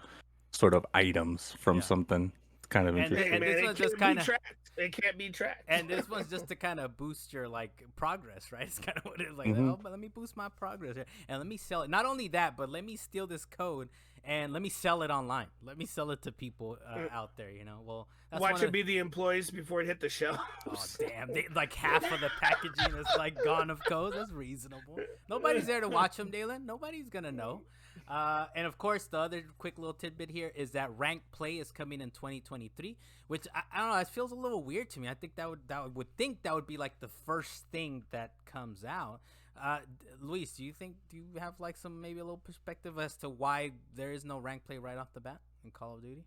sort of items from something. It's kind of interesting. And this one's just kind of it can't be tracked. And this one's just to kind of boost your like progress, right? It's kind of what it is like. Oh, but let me boost my progress here, and let me sell it. Not only that, but let me steal this code and let me sell it online. Let me sell it to people out there. Well, that's watch it be the employees before it hit the shelves. Oh damn! Like half of the packaging is like gone of codes. That's reasonable. Nobody's there to watch them, Dalen. Nobody's gonna know. And of course, the other quick little tidbit here is that ranked play is coming in 2023, which I don't know. It feels a little weird to me. I think that would be like the first thing that comes out. Luis, do you have like some maybe a little perspective as to why there is no ranked play right off the bat in Call of Duty?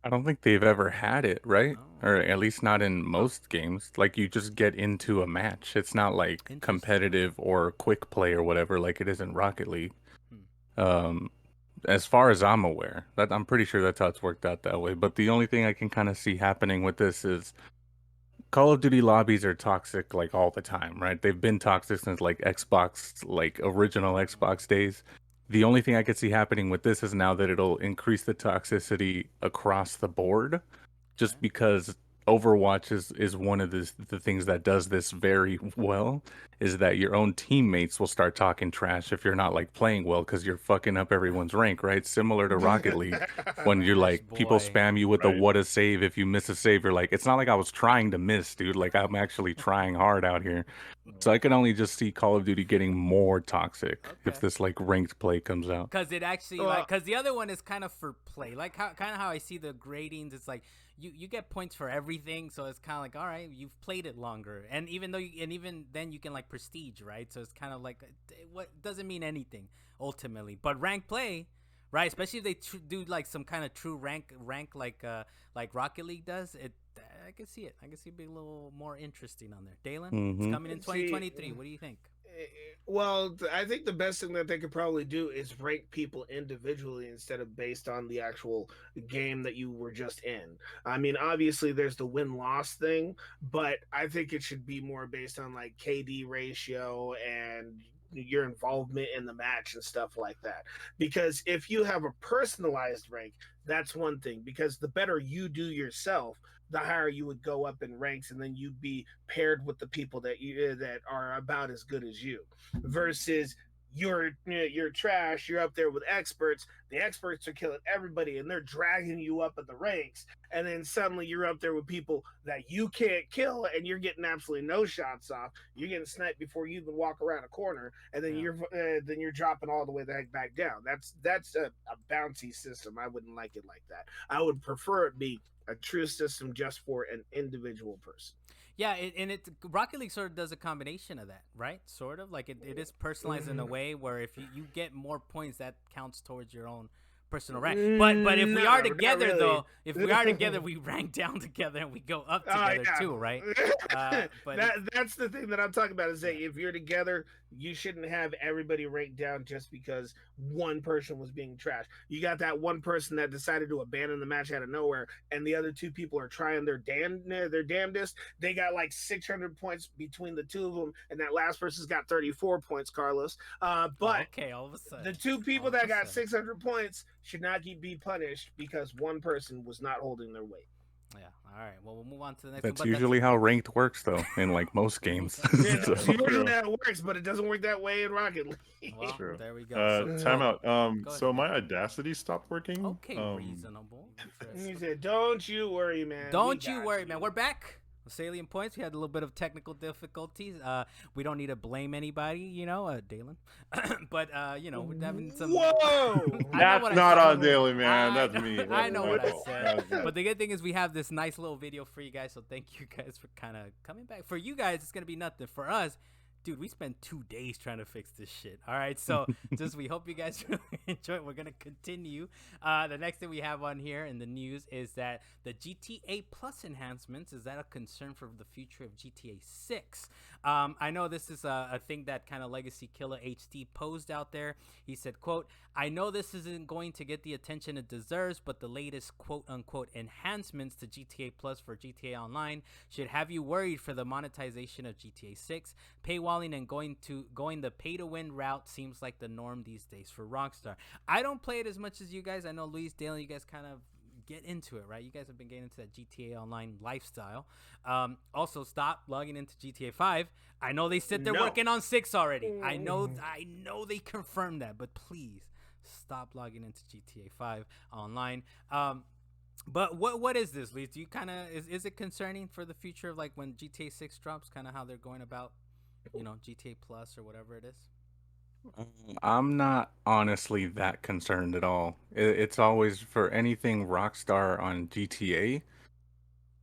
I don't think they've ever had it, right? Or at least not in most games. Like you just get into a match. It's not like competitive or quick play or whatever like it is in Rocket League. As far as I'm aware, I'm pretty sure that's how it's worked out that way. But the only thing I can kind of see happening with this is Call of Duty lobbies are toxic like all the time, right? They've been toxic since like Xbox, like original Xbox days. The only thing I could see happening with this is now that it'll increase the toxicity across the board, just because Overwatch is one of the things that does this very well, is that your own teammates will start talking trash if you're not like playing well because you're fucking up everyone's rank, right? Similar to Rocket League, when you're like people spam you with the what a save. If you miss a save, you're like, it's not like I was trying to miss, dude. Like I'm actually trying hard out here. So I can only just see Call of Duty getting more toxic if this like ranked play comes out. Because it actually because the other one is kind of for play, like how I see the gradings. It's like you get points for everything, so it's kind of like, all right, you've played it longer, and even then you can like prestige, right? So it's kind of like what doesn't mean anything ultimately, but ranked play, right? Especially if they do like some kind of true rank like Rocket League does. I can see it. I can see it being a little more interesting on there. Dalen, it's coming in 2023. What do you think? Well, I think the best thing that they could probably do is rank people individually instead of based on the actual game that you were just in. I mean, obviously there's the win-loss thing, but I think it should be more based on like KD ratio and your involvement in the match and stuff like that. Because if you have a personalized rank, that's one thing. Because the better you do yourself, the higher you would go up in ranks, and then you'd be paired with the people that are about as good as you. Versus you're trash. You're up there with experts. The experts are killing everybody, and they're dragging you up in the ranks. And then suddenly you're up there with people that you can't kill, and you're getting absolutely no shots off. You're getting sniped before you even walk around a corner, and then you're dropping all the way the heck back down. That's a bouncy system. I wouldn't like it like that. I would prefer it be a true system just for an individual person. Yeah, Rocket League sort of does a combination of that, right? Sort of like it is personalized in a way where if you get more points, that counts towards your own personal rank. But if we are together, really. Though, if we are together, we rank down together and we go up together too, right? But that's the thing that I'm talking about, is that if you're together, you shouldn't have everybody ranked down just because one person was being trashed. You got that one person that decided to abandon the match out of nowhere, and the other two people are trying their damnedest. They got like 600 points between the two of them, and that last person's got 34 points, Carlos. But okay, all of a sudden, the two people that got 600 points should not be punished because one person was not holding their weight. Yeah. All right. Well, we'll move on to the next That's one. usually how ranked works, though, in like most games. It's So- usually that works, but it doesn't work that way in Rocket League. Well, True. there we go. Time out. Go So ahead. my Audacity stopped working. Okay, reasonable. He said, "Don't you worry, man. Don't you worry, man. We're back. Salient Points. We had a little bit of technical difficulties. We don't need to blame anybody, Dalen. But we're having some. Whoa! That's not on Daily, man. That's me. I know what I That's said. me. But the good thing is we have this nice little video for you guys. So thank you guys for kind of coming back. For you guys, it's gonna be nothing. For us, dude, we spent 2 days trying to fix this shit. All right, so we hope you guys really enjoy it. We're gonna continue. The next thing we have on here in the news is that the GTA Plus enhancements, is that a concern for the future of GTA 6? I know this is a thing that kind of Legacy Killer HD posed out there. He said, quote, "I know this isn't going to get the attention it deserves, but the latest quote unquote enhancements to GTA Plus for GTA Online should have you worried for the monetization of GTA 6. Paywalling and going the pay to win route seems like the norm these days for Rockstar." I don't play it as much as you guys. I know Luis, Dalen, you guys kind of get into it, right? You guys have been getting into that GTA Online lifestyle. Also, stop logging into GTA 5. I know they said they're working on 6 already. I know they confirmed that, but please stop logging into GTA 5 online. But what is this, Luis? Do you kind of is it concerning for the future of like when GTA 6 drops, kind of how they're going about, GTA Plus or whatever it is? I'm not honestly that concerned at all. It's always for anything Rockstar on GTA.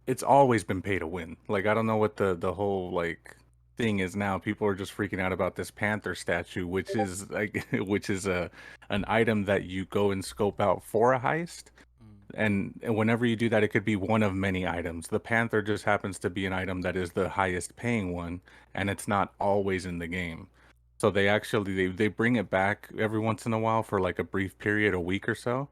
It's always been pay to win. Like I don't know what the whole like thing is now. People are just freaking out about this Panther statue, which is like an item that you go and scope out for a heist. And whenever you do that, it could be one of many items. The Panther just happens to be an item that is the highest paying one, and it's not always in the game. So they bring it back every once in a while for like a brief period, a week or so,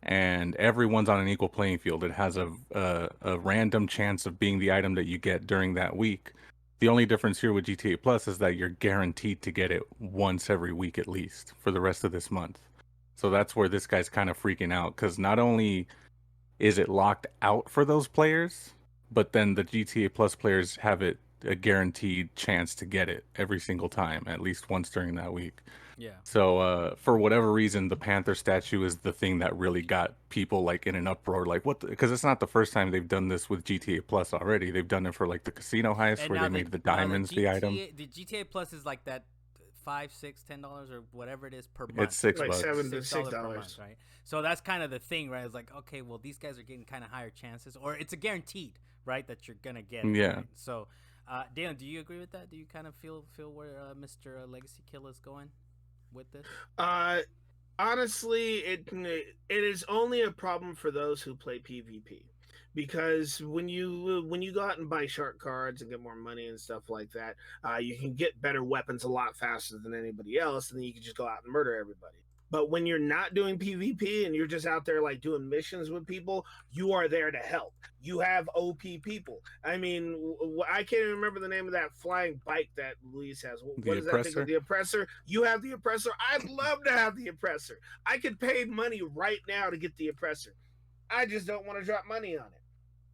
and everyone's on an equal playing field. It has a random chance of being the item that you get during that week. The only difference here with GTA Plus is that you're guaranteed to get it once every week at least for the rest of this month. So that's where this guy's kind of freaking out, because not only is it locked out for those players, but then the GTA Plus players have a guaranteed chance to get it every single time, at least once during that week. Yeah. So for whatever reason, the Panther statue is the thing that really got people like in an uproar. Like what? Because it's not the first time they've done this with GTA Plus already. They've done it for like the casino heist where they made the diamonds the item. The GTA Plus is like that $5, $6, $10 or whatever it is per month. It's $6. Like $7 to $6 per $6, month, right? So that's kind of the thing, right? It's like, okay, well, these guys are getting kind of higher chances, or it's a guaranteed, right, that you're gonna get it, Yeah. right? So, Dalen, do you agree with that? Do you kind of feel where Mr. Legacy Kill is going with this? Honestly, it is only a problem for those who play PvP. Because when you go out and buy shark cards and get more money and stuff like that, you can get better weapons a lot faster than anybody else, and then you can just go out and murder everybody. But when you're not doing PvP and you're just out there like doing missions with people, you are there to help. You have OP people. I mean, I can't even remember the name of that flying bike that Luis has. What is that thing? The Oppressor. You have the Oppressor. I'd love to have the Oppressor. I could pay money right now to get the Oppressor. I just don't want to drop money on it.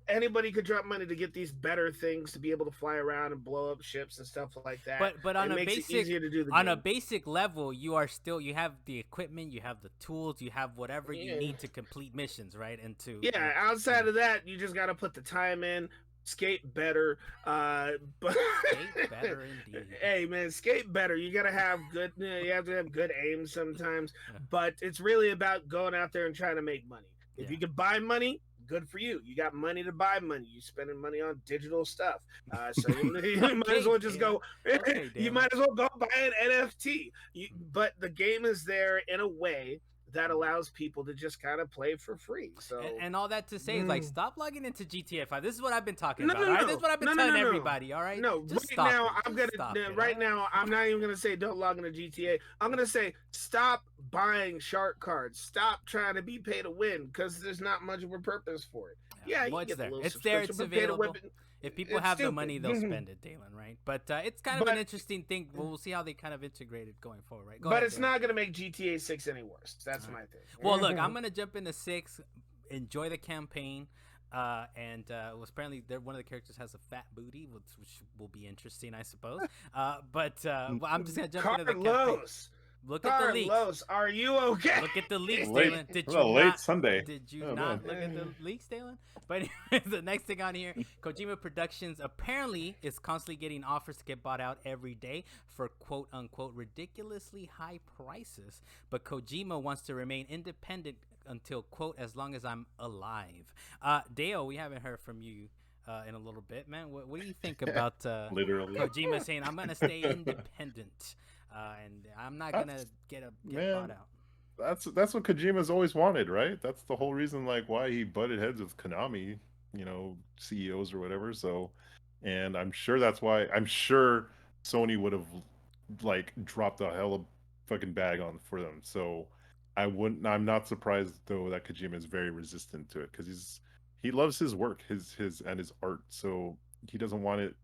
Anybody could drop money to get these better things to be able to fly around and blow up ships and stuff like that. But on it a makes basic it easier to do the on game. a basic level, you have the equipment, you have the tools, you have whatever you need to complete missions, right? And to outside of that, you just got to put the time in. Skate better, but skate better indeed. Hey man, skate better. You gotta have good. You have to have good aim sometimes, but it's really about going out there and trying to make money. If you can buy money, good for you. You got money to buy money. You spending money on digital stuff, so you might as well just go. You might as well go buy an NFT. But the game is there in a way that allows people to just kind of play for free. So and all that to say is like, stop logging into GTA 5. This is what I've been talking about. All right? This is what I've been telling everybody. All right. No, just right now I'm not even gonna say don't log into GTA. I'm gonna say stop buying shark cards. Stop trying to be pay to win because there's not much of a purpose for it. Yeah, well, you get it's there. It's available. If people have the money, they'll spend it, Dalen, right? But it's kind of an interesting thing. We'll see how they kind of integrate it going forward, right? But it's not going to make GTA 6 any worse. That's my thing. Well, look, I'm going to jump into 6, enjoy the campaign, and apparently one of the characters has a fat booty, which will be interesting, I suppose. But I'm just going to jump into the campaign. Look at the leaks. Are you okay? Look at the leaks, Dalen. Did you not look at the leaks, Dalen? But anyways, the next thing on here, Kojima Productions apparently is constantly getting offers to get bought out every day for quote unquote ridiculously high prices. But Kojima wants to remain independent until quote as long as I'm alive. Dale, we haven't heard from you in a little bit, man. What do you think about literally Kojima saying I'm gonna stay independent? And I'm not gonna get bought out. That's what Kojima's always wanted, right? That's the whole reason, like, why he butted heads with Konami, CEOs or whatever. So, and I'm sure that's why. I'm sure Sony would have like dropped a hell of fucking bag on for them. So, I'm not surprised though that Kojima is very resistant to it because he loves his work, his art. So he doesn't want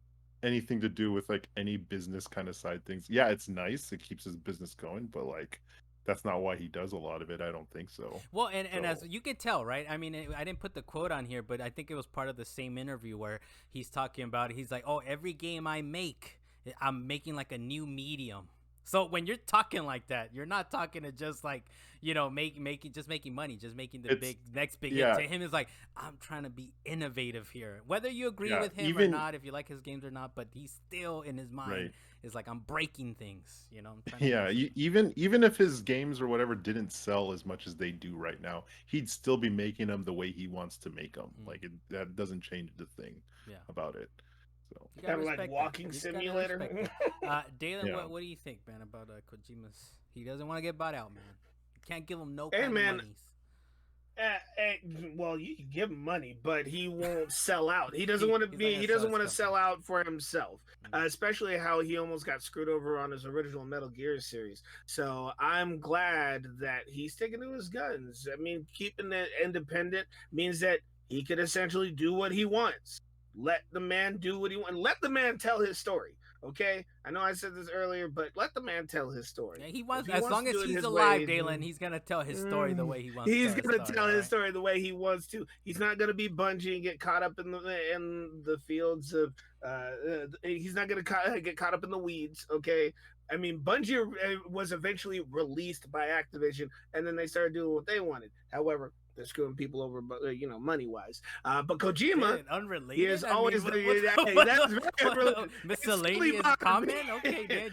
anything to do with like any business kind of side things. Yeah, it's nice, it keeps his business going, but like that's not why he does a lot of it. I don't think so. Well, and as you can tell, right? I mean, I didn't put the quote on here, but I think it was part of the same interview where he's talking about it. He's like, oh, every game I make, I'm making like a new medium. So when you're talking like that, you're not talking to just like, making money, just making the next big hit. To him is like, I'm trying to be innovative here. Whether you agree with him or not, if you like his games or not, but he's still in his mind is like, I'm breaking things, even if his games or whatever didn't sell as much as they do right now, he'd still be making them the way he wants to make them. Like that doesn't change the thing about it. So kind of like walking simulator. Dalen, what do you think, man, about Kojima's? He doesn't want to get bought out, man. You can't give him no kind of monies. Well, you can give him money, but he won't sell out. He doesn't want to be. He doesn't want to sell out for himself, especially how he almost got screwed over on his original Metal Gear series. So I'm glad that he's sticking to his guns. I mean, keeping it independent means that he could essentially do what he wants. Let the man do what he wants. Let the man tell his story. Okay, I know I said this earlier, but let the man tell his story. Yeah, he wants, as long as he's alive, Dalen, he's gonna tell his story the way he wants. He's gonna tell his story the way he wants to. He's not gonna be Bungie and get caught up in the fields of. He's not gonna get caught up in the weeds. Okay, I mean, Bungie was eventually released by Activision, and then they started doing what they wanted. However, they're screwing people over, money wise. But Kojima, unrelated. He is always miscellaneous comment. Okay, man,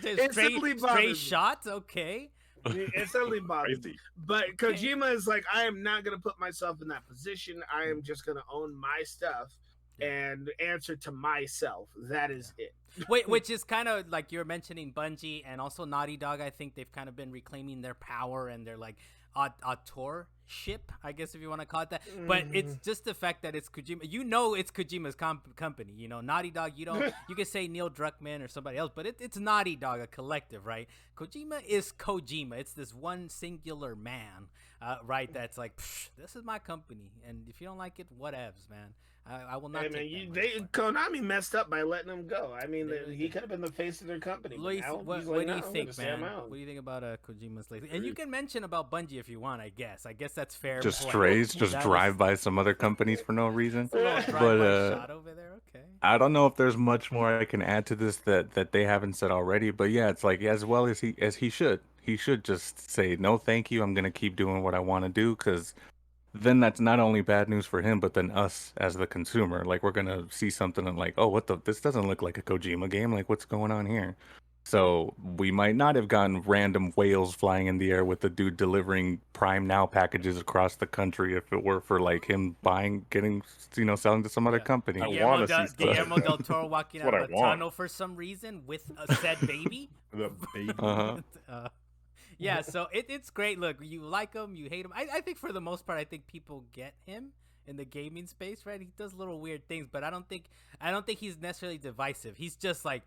straight shots. Okay. It certainly bothers me. But Kojima is like, I am not going to put myself in that position. I am just going to own my stuff and answer to myself. That is it. Which is kind of like you're mentioning Bungie and also Naughty Dog. I think they've kind of been reclaiming their power and they're like auteurship. ship, I guess if you want to call it that. But it's just the fact that it's Kojima. You know, it's Kojima's company. You know, Naughty Dog. You don't. You can say Neil Druckmann or somebody else, but it's Naughty Dog, a collective, right? Kojima is Kojima. It's this one singular man, right? That's like, this is my company, and if you don't like it, whatevs, man. I will not. Hey, man, Konami messed up by letting him go. I mean, he could have been the face of their company. Luis, what do you think, man? What do you think about Kojima's lately? And you can mention about Bungie if you want. I guess that's fair. Just strays, just drive by some other companies for no reason. But shot over there. Okay. I don't know if there's much more I can add to this that they haven't said already. But yeah, it's like as well as he should. He should just say no, thank you. I'm gonna keep doing what I want to do because then that's not only bad news for him, but then us as the consumer. Like we're gonna see something and like, oh, this doesn't look like a Kojima game. Like what's going on here? So we might not have gotten random whales flying in the air with the dude delivering Prime Now packages across the country if it were for like him selling to some other company. Guillermo del Toro walking out of a tunnel for some reason with a said baby. The baby. Yeah, so it's great. Look, you like him, you hate him. I think for the most part, I think people get him in the gaming space, right? He does little weird things, but I don't think he's necessarily divisive. He's just like,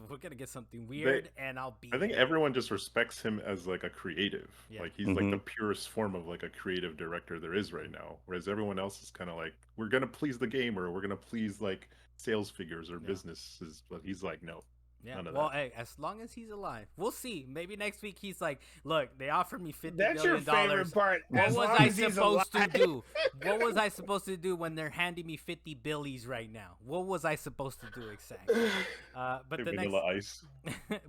we're gonna get something weird, and I'll be. I think everyone just respects him as like a creative. Yeah. Like he's like the purest form of like a creative director there is right now. Whereas everyone else is kind of like, we're gonna please the gamer, or we're gonna please like sales figures or businesses. But he's like, no. Yeah, well, hey, as long as he's alive, we'll see. Maybe next week he's like, "Look, they offered me $50 That's million. Your favorite part. What was I supposed to do? What was I supposed to do when they're handing me 50 billies right now? What was I supposed to do exactly?" But the next, ice.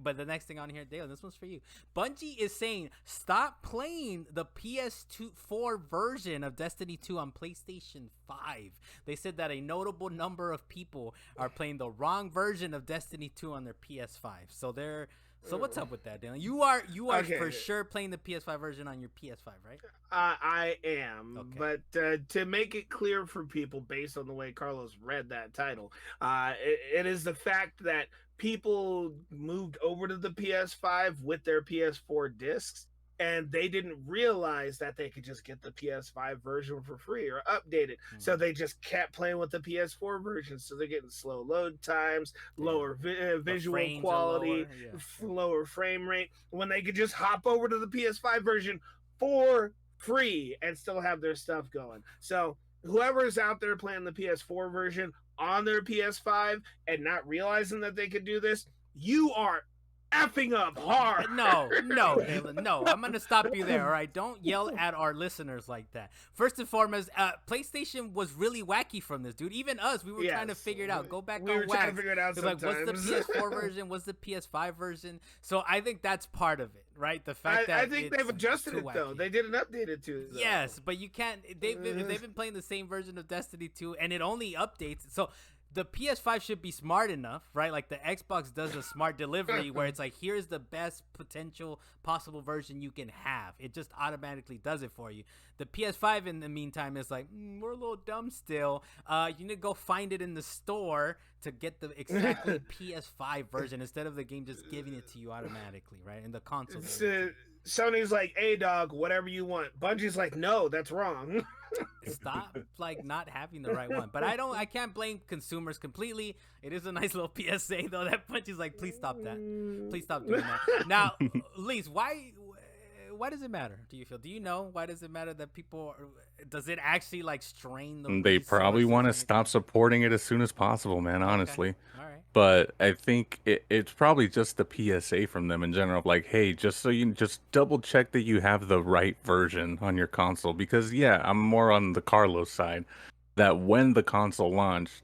But the next thing on here, Dale, this one's for you. Bungie is saying stop playing the PS4 version of Destiny 2 on PlayStation 5. They said that a notable number of people are playing the wrong version of Destiny 2 on their PS5. So what's up with that, Dylan? You are okay. For sure playing the PS5 version on your PS5, right? I am, okay. But to make it clear for people, based on the way Carlos read that title, it is the fact that people moved over to the PS5 with their PS4 discs, and they didn't realize that they could just get the PS5 version for free or update it. So they just kept playing with the PS4 version. So they're getting slow load times, lower visual quality, lower frame rate, when they could just hop over to the PS5 version for free and still have their stuff going. So whoever's out there playing the PS4 version on their PS5 and not realizing that they could do this, you are effing up hard. No, Dylan, no. I'm gonna stop you there. All right, don't yell at our listeners like that. First and foremost, PlayStation was really wacky from this, dude. Even us, we were trying to figure it out. Go back on wax. Trying to figure it out sometimes. Like, what's the PS4 version? What's the PS5 version? So I think that's part of it, right? The fact that I think they've adjusted it though. They didn't update it too. Though. Yes, but you can't. They've been playing the same version of Destiny 2, and it only updates. So the PS5 should be smart enough, right? Like the Xbox does a smart delivery where it's like, here's the best potential possible version you can have. It just automatically does it for you. The PS5 in the meantime is like, we're a little dumb still. You need to go find it in the store to get the exactly PS5 version instead of the game just giving it to you automatically, right? In the console. Sony's like, hey dog, whatever you want. Bungie's like, no, that's wrong. Stop like not having the right one. But I can't blame consumers completely. It is a nice little PSA though. That Bungie's like, please stop that. Please stop doing that. Now, Lise, why does it matter? Do you feel? Do you know why does it matter that people does it actually like strain the They probably want to stop supporting it as soon as possible, man, honestly. All right. But I think it's probably just the PSA from them in general, like, hey, just so you just double check that you have the right version on your console. Because yeah, I'm more on the Carlos side, that when the console launched,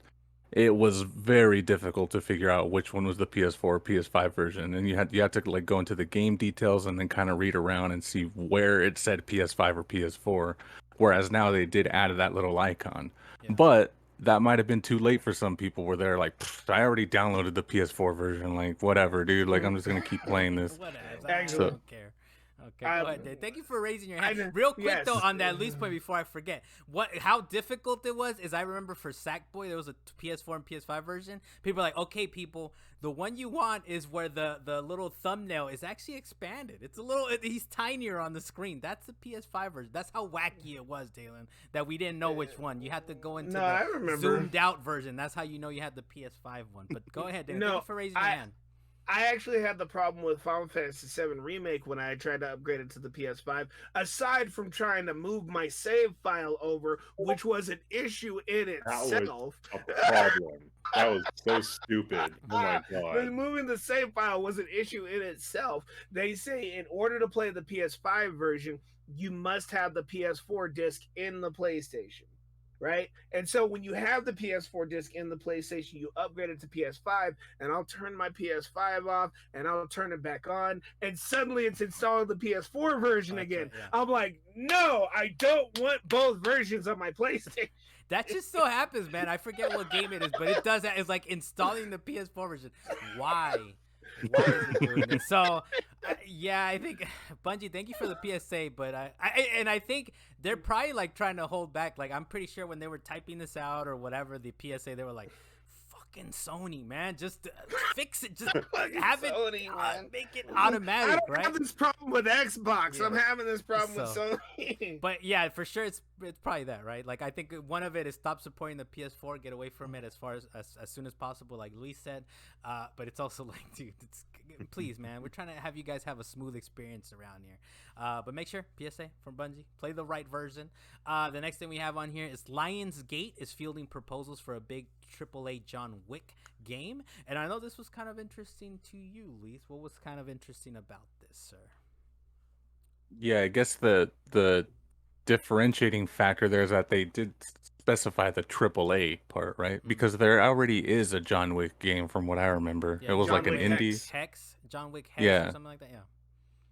it was very difficult to figure out which one was the PS4 or PS5 version, and you had to like go into the game details and then kind of read around and see where it said PS5 or PS4. Whereas now they did add that little icon, but that might have been too late for some people where they're like, I already downloaded the PS4 version, like whatever, dude. Like I'm just gonna keep playing this. Whatever. I don't care. Okay, go ahead, Dave. Thank you for raising your hand. I- Real quick yes. though, on that least point before I forget, how difficult it was is I remember for Sackboy there was a PS4 and PS5 version. People are like, okay, people, the one you want is where the little thumbnail is actually expanded. It's he's tinier on the screen. That's the PS5 version. That's how wacky it was, Dalen. That we didn't know which one. You had to go into I the remember. zoomed out version. That's how you know you had the PS5 one. But go ahead, Dalen. Thank you for raising your hand. I actually had the problem with Final Fantasy VII Remake when I tried to upgrade it to the PS5. Aside from trying to move my save file over, which was an issue in itself. That was a problem. That was so stupid. Oh my god. Moving the save file was an issue in itself. They say in order to play the PS5 version, you must have the PS4 disc in the PlayStation. Right, and so when you have the PS4 disc in the PlayStation, you upgrade it to PS5, and I'll turn my PS5 off, and I'll turn it back on, and suddenly it's installing the PS4 version again. Right, yeah. I'm like, no, I don't want both versions of my PlayStation. That just so happens, man. I forget what game it is, but it does that. It's like installing the PS4 version. Why? Why is it doing this? So, yeah, I think Bungie, thank you for the PSA, but I think they're probably like trying to hold back. Like, I'm pretty sure when they were typing this out or whatever, the PSA, they were like, fucking Sony, man, just fix it, just have it, Sony, make it automatic, I don't right? have this problem with Xbox. Yeah. I'm having this problem with So- Sony. But yeah, for sure, it's probably that, right? Like, I think one of it is stop supporting the PS4, get away from it as far as soon as possible, like Luis said. But it's also like, dude, please, man, we're trying to have you guys have a smooth experience around here. But make sure, PSA from Bungie, play the right version. The next thing we have on here is Lionsgate is fielding proposals for a big AAA John Wick game, and I know this was kind of interesting to you, Luis. What was kind of interesting about this, sir? Yeah, I guess the differentiating factor there is that they did specify the AAA part, right? Because there already is a John Wick game from what I remember. Yeah, It was John like an Wick indie. John Wick Hex, Yeah. or something like that. Yeah.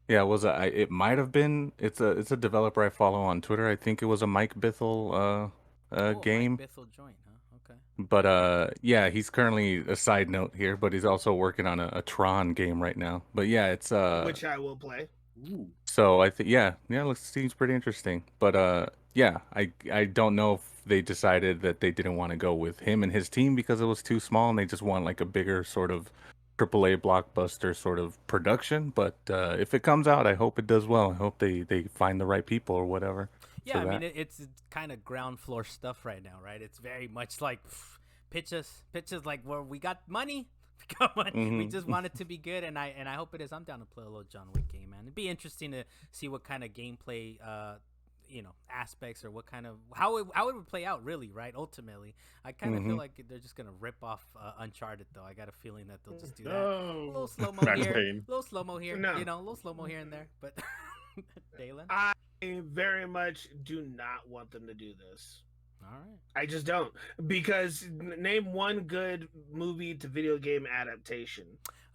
Yeah, it was it might have been. It's a developer I follow on Twitter. I think it was a Mike Bithell Oh, game. Mike Bithell joint, huh? Okay. But yeah, he's currently a side note here, but he's also working on a Tron game right now. But yeah, it's Which I will play. Ooh. so I think yeah, seems pretty interesting. But yeah, I don't know if they decided that they didn't want to go with him and his team because it was too small and they just want like a bigger sort of AAA blockbuster sort of production. But if it comes out, I hope it does well. I hope they find the right people or whatever. Yeah, for I mean, that. it's kind of ground floor stuff right now, right? It's very much like pitch us like where we got money. We got money. We Mhm. just want it to be good, and I hope it is. I'm down to play a little John Wick game, man. It'd be interesting to see what kind of gameplay, aspects or what kind of how it would play out, really, right? Ultimately, I kind of feel like they're just gonna rip off Uncharted, though. I got a feeling that they'll just do that. A little slow mo Max here, Payne. a little slow mo here, No. a little slow mo here and there. But Dalen, I very much do not want them to do this. all right. I just don't, because name one good movie to video game adaptation.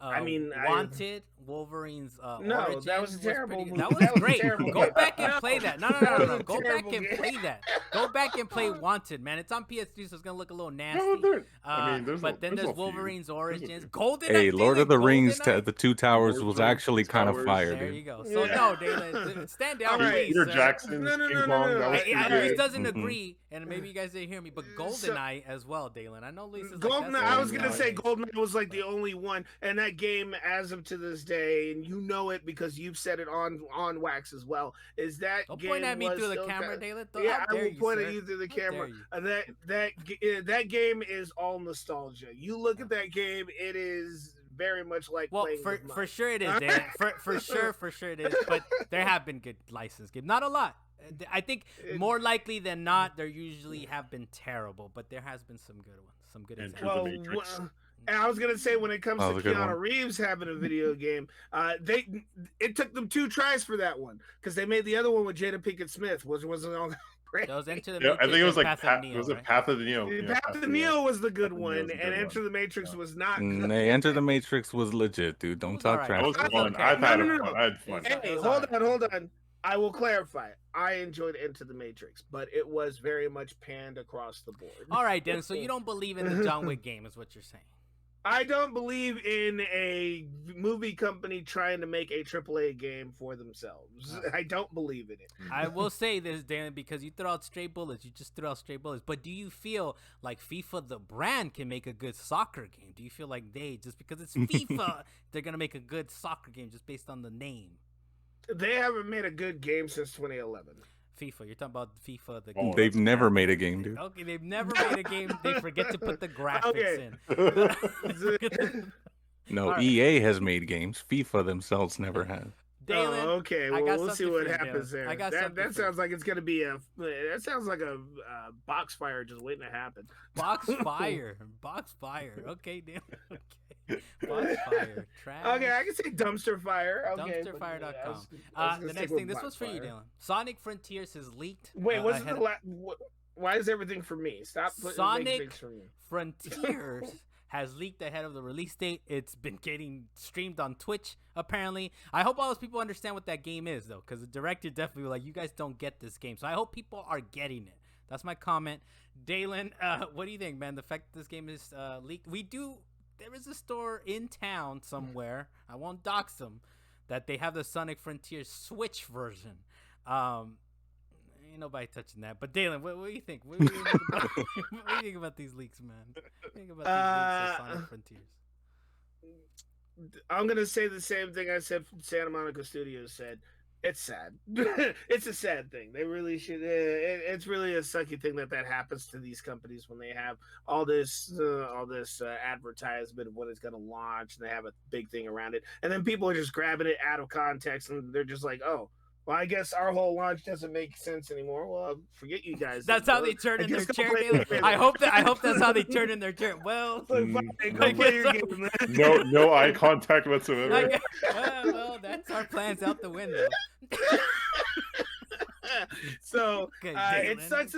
I mean, Wanted, Wolverine's No, Origin that was a terrible pretty, movie. that was That was a great. terrible Go game. back and No, play that. No. that was a Go back terrible and game. play that. Go back and play Wanted, man. It's on PS3, so it's gonna look a little nasty. No, I mean, But then there's a few. Wolverine's Origins. few. Golden. Hey, Lord of the Rings, the Two Towers Lord was of the actually kind of Towers. fire, There dude. you go. So Yeah. no, Dalen, stand down, All right. please. Peter sir. Jackson's No, King Kong. That was I pretty at good. least doesn't Mhm. agree, and maybe you guys didn't hear me, but GoldenEye as well, Dalen. I know Lisa's like, GoldenEye. that's I all was gonna nowadays. say GoldenEye was like the only one, and that game, as of to this day, and you know it because you've said it on wax as well. Is that Don't game point at me was through the still camera, kinda- Dalen. Yeah, How I dare will you, point sir. at you through the How dare camera. you. That game is all nostalgia. You look at that game, it is very much like Well, playing with for mud. sure it is, Dalen. For sure it is. But there have been good licensed games, not a lot. I think more likely than not, there usually have been terrible, but there has been some good ones, some good Enter examples. the Matrix. And I was gonna say when it comes That to was a good Keanu one. Reeves having a video game, it took them 2 tries for that one because they made the other one with Jada Pinkett Smith, wasn't all great. That was Enter the Yeah, Matrix. I think it was and like Path of Neo, was it right? Path of the Neo? Path of the Neo was the good Path of the Neo one, was a and good Enter one. the Matrix Yeah. was not good. They Enter the Matrix was legit, dude. Don't was talk alright. trash. That was That's fun. okay. I've had No, it. no, no. I had fun. It's- Hey, was hold alright. on. I will clarify. I enjoyed Enter the Matrix, but it was very much panned across the board. All right, then. So you don't believe in the John Wick game, is what you're saying? I don't believe in a movie company trying to make a AAA game for themselves. I don't believe in it. I will say this, Dan, because you throw out stray bullets. You just threw out stray bullets. But do you feel like FIFA, the brand, can make a good soccer game? Do you feel like just because it's FIFA, they're going to make a good soccer game just based on the name? They haven't made a good game since 2011. FIFA, you're talking about FIFA. They've never made a game, dude. Okay, they've never made a game. They forget to put the graphics in. No, EA has made games. FIFA themselves never have. Dalen, okay. Well, we'll see what happens there. That sounds like it's gonna be that sounds like a box fire just waiting to happen. Box fire. Okay, Dalen. Okay. Box fire. Trash. Okay, I can say dumpster fire. Okay, dumpsterfire.com. The next thing, this was for you, Dalen. Sonic Frontiers has leaked. Wait, what's the last? Why is everything for me? Stop putting things for me. Frontiers has leaked ahead of the release date. It's been getting streamed on Twitch, apparently. I hope all those people understand what that game is, though, because the director definitely was like, you guys don't get this game. So I hope people are getting it. That's my comment. Dalen, what do you think, man? The fact that this game is leaked. There is a store in town somewhere. I won't dox them. That they have the Sonic Frontiers Switch version. Ain't nobody touching that. But Dalen, what do you think? What do you think about these leaks, man? What do you think about these leaks of Sonic Frontiers? I'm gonna say the same thing I said from Santa Monica Studios said. It's sad. It's a sad thing. They really should. It's really a sucky thing that happens to these companies when they have all this advertisement of when it's going to launch, and they have a big thing around it, and then people are just grabbing it out of context, and they're just like, "Oh, well, I guess our whole launch doesn't make sense anymore." Well, forget you guys. That's how they turn in their chair. I hope that's how they turn in their chair. Well, no eye contact whatsoever. Well, that's our plans out the window. So it sucks.